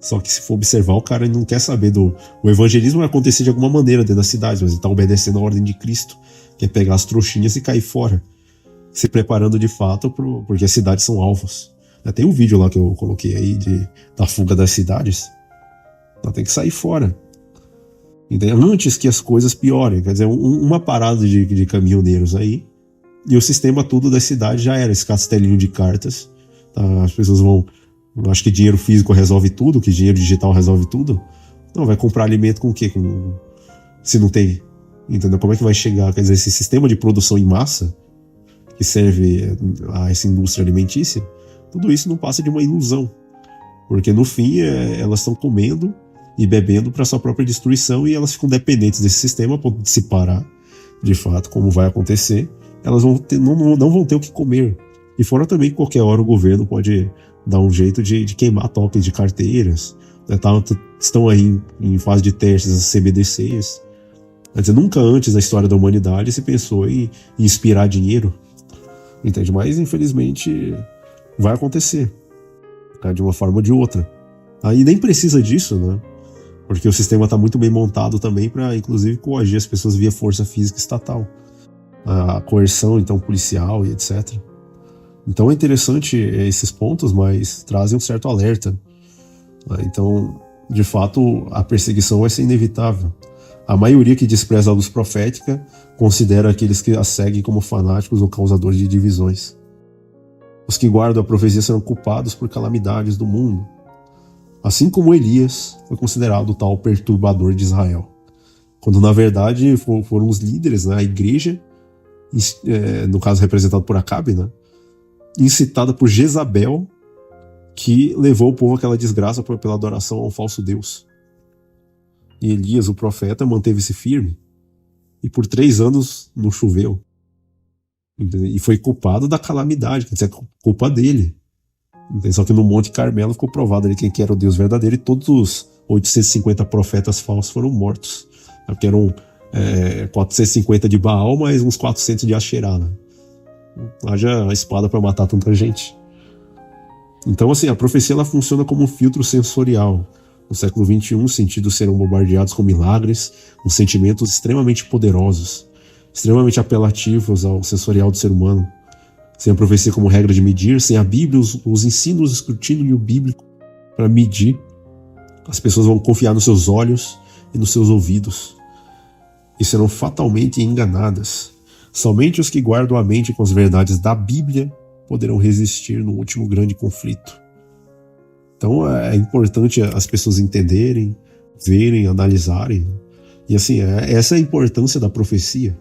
Só que se for observar, o cara não quer saber o evangelismo vai acontecer de alguma maneira dentro das cidades, mas ele está obedecendo a ordem de Cristo, que é pegar as trouxinhas e cair fora, se preparando de fato porque as cidades são alvos. Tem um vídeo lá que eu coloquei aí da fuga das cidades. Então tem que sair fora. Antes que as coisas piorem. Quer dizer, uma parada de caminhoneiros aí e o sistema todo da cidade já era esse castelinho de cartas. Tá? As pessoas vão... Acho que dinheiro físico resolve tudo, que dinheiro digital resolve tudo. Não, vai comprar alimento com o quê? Se não tem. Entendeu? Como é que vai chegar? Quer dizer, esse sistema de produção em massa que serve a essa indústria alimentícia, tudo isso não passa de uma ilusão. Porque no fim elas estão comendo e bebendo para sua própria destruição e elas ficam dependentes desse sistema a ponto de se parar, de fato, como vai acontecer. Elas não vão ter o que comer. E fora também, qualquer hora o governo pode dar um jeito de queimar tokens de carteiras. Estão aí em fase de testes as CBDCs. Quer dizer, nunca antes na história da humanidade se pensou em inspirar dinheiro. Entende? Mas, infelizmente, vai acontecer. Tá? De uma forma ou de outra. Aí nem precisa disso, né? Porque o sistema está muito bem montado também para, inclusive, coagir as pessoas via força física estatal. A coerção, então, policial e etc. Então é interessante esses pontos, mas trazem um certo alerta. Então, de fato, a perseguição vai ser inevitável. A maioria que despreza a luz profética considera aqueles que a seguem como fanáticos ou causadores de divisões. Os que guardam a profecia serão culpados por calamidades do mundo. Assim como Elias foi considerado o tal perturbador de Israel. Quando, na verdade, foram os líderes, né, a igreja, no caso representado por Acabe, né, incitada por Jezabel, que levou o povo àquela desgraça pela adoração ao falso Deus. E Elias, o profeta, manteve-se firme. E por 3 anos não choveu. Entendeu? E foi culpado da calamidade, quer dizer, culpa dele. Entendeu? Só que no Monte Carmelo ficou provado ali quem era o Deus verdadeiro, e todos os 850 profetas falsos foram mortos. Porque eram 450 de Baal, mais uns 400 de Asherá, né? Haja a espada para matar tanta gente. Então, assim, a profecia ela funciona como um filtro sensorial. No século XXI, os sentidos serão bombardeados com milagres, com sentimentos extremamente poderosos, extremamente apelativos ao sensorial do ser humano. Sem a profecia como regra de medir, sem a Bíblia, os ensinos, o escrutínio bíblico para medir, as pessoas vão confiar nos seus olhos e nos seus ouvidos e serão fatalmente enganadas. Somente os que guardam a mente com as verdades da Bíblia poderão resistir no último grande conflito. Então é importante as pessoas entenderem, verem, analisarem. E assim, essa é a importância da profecia.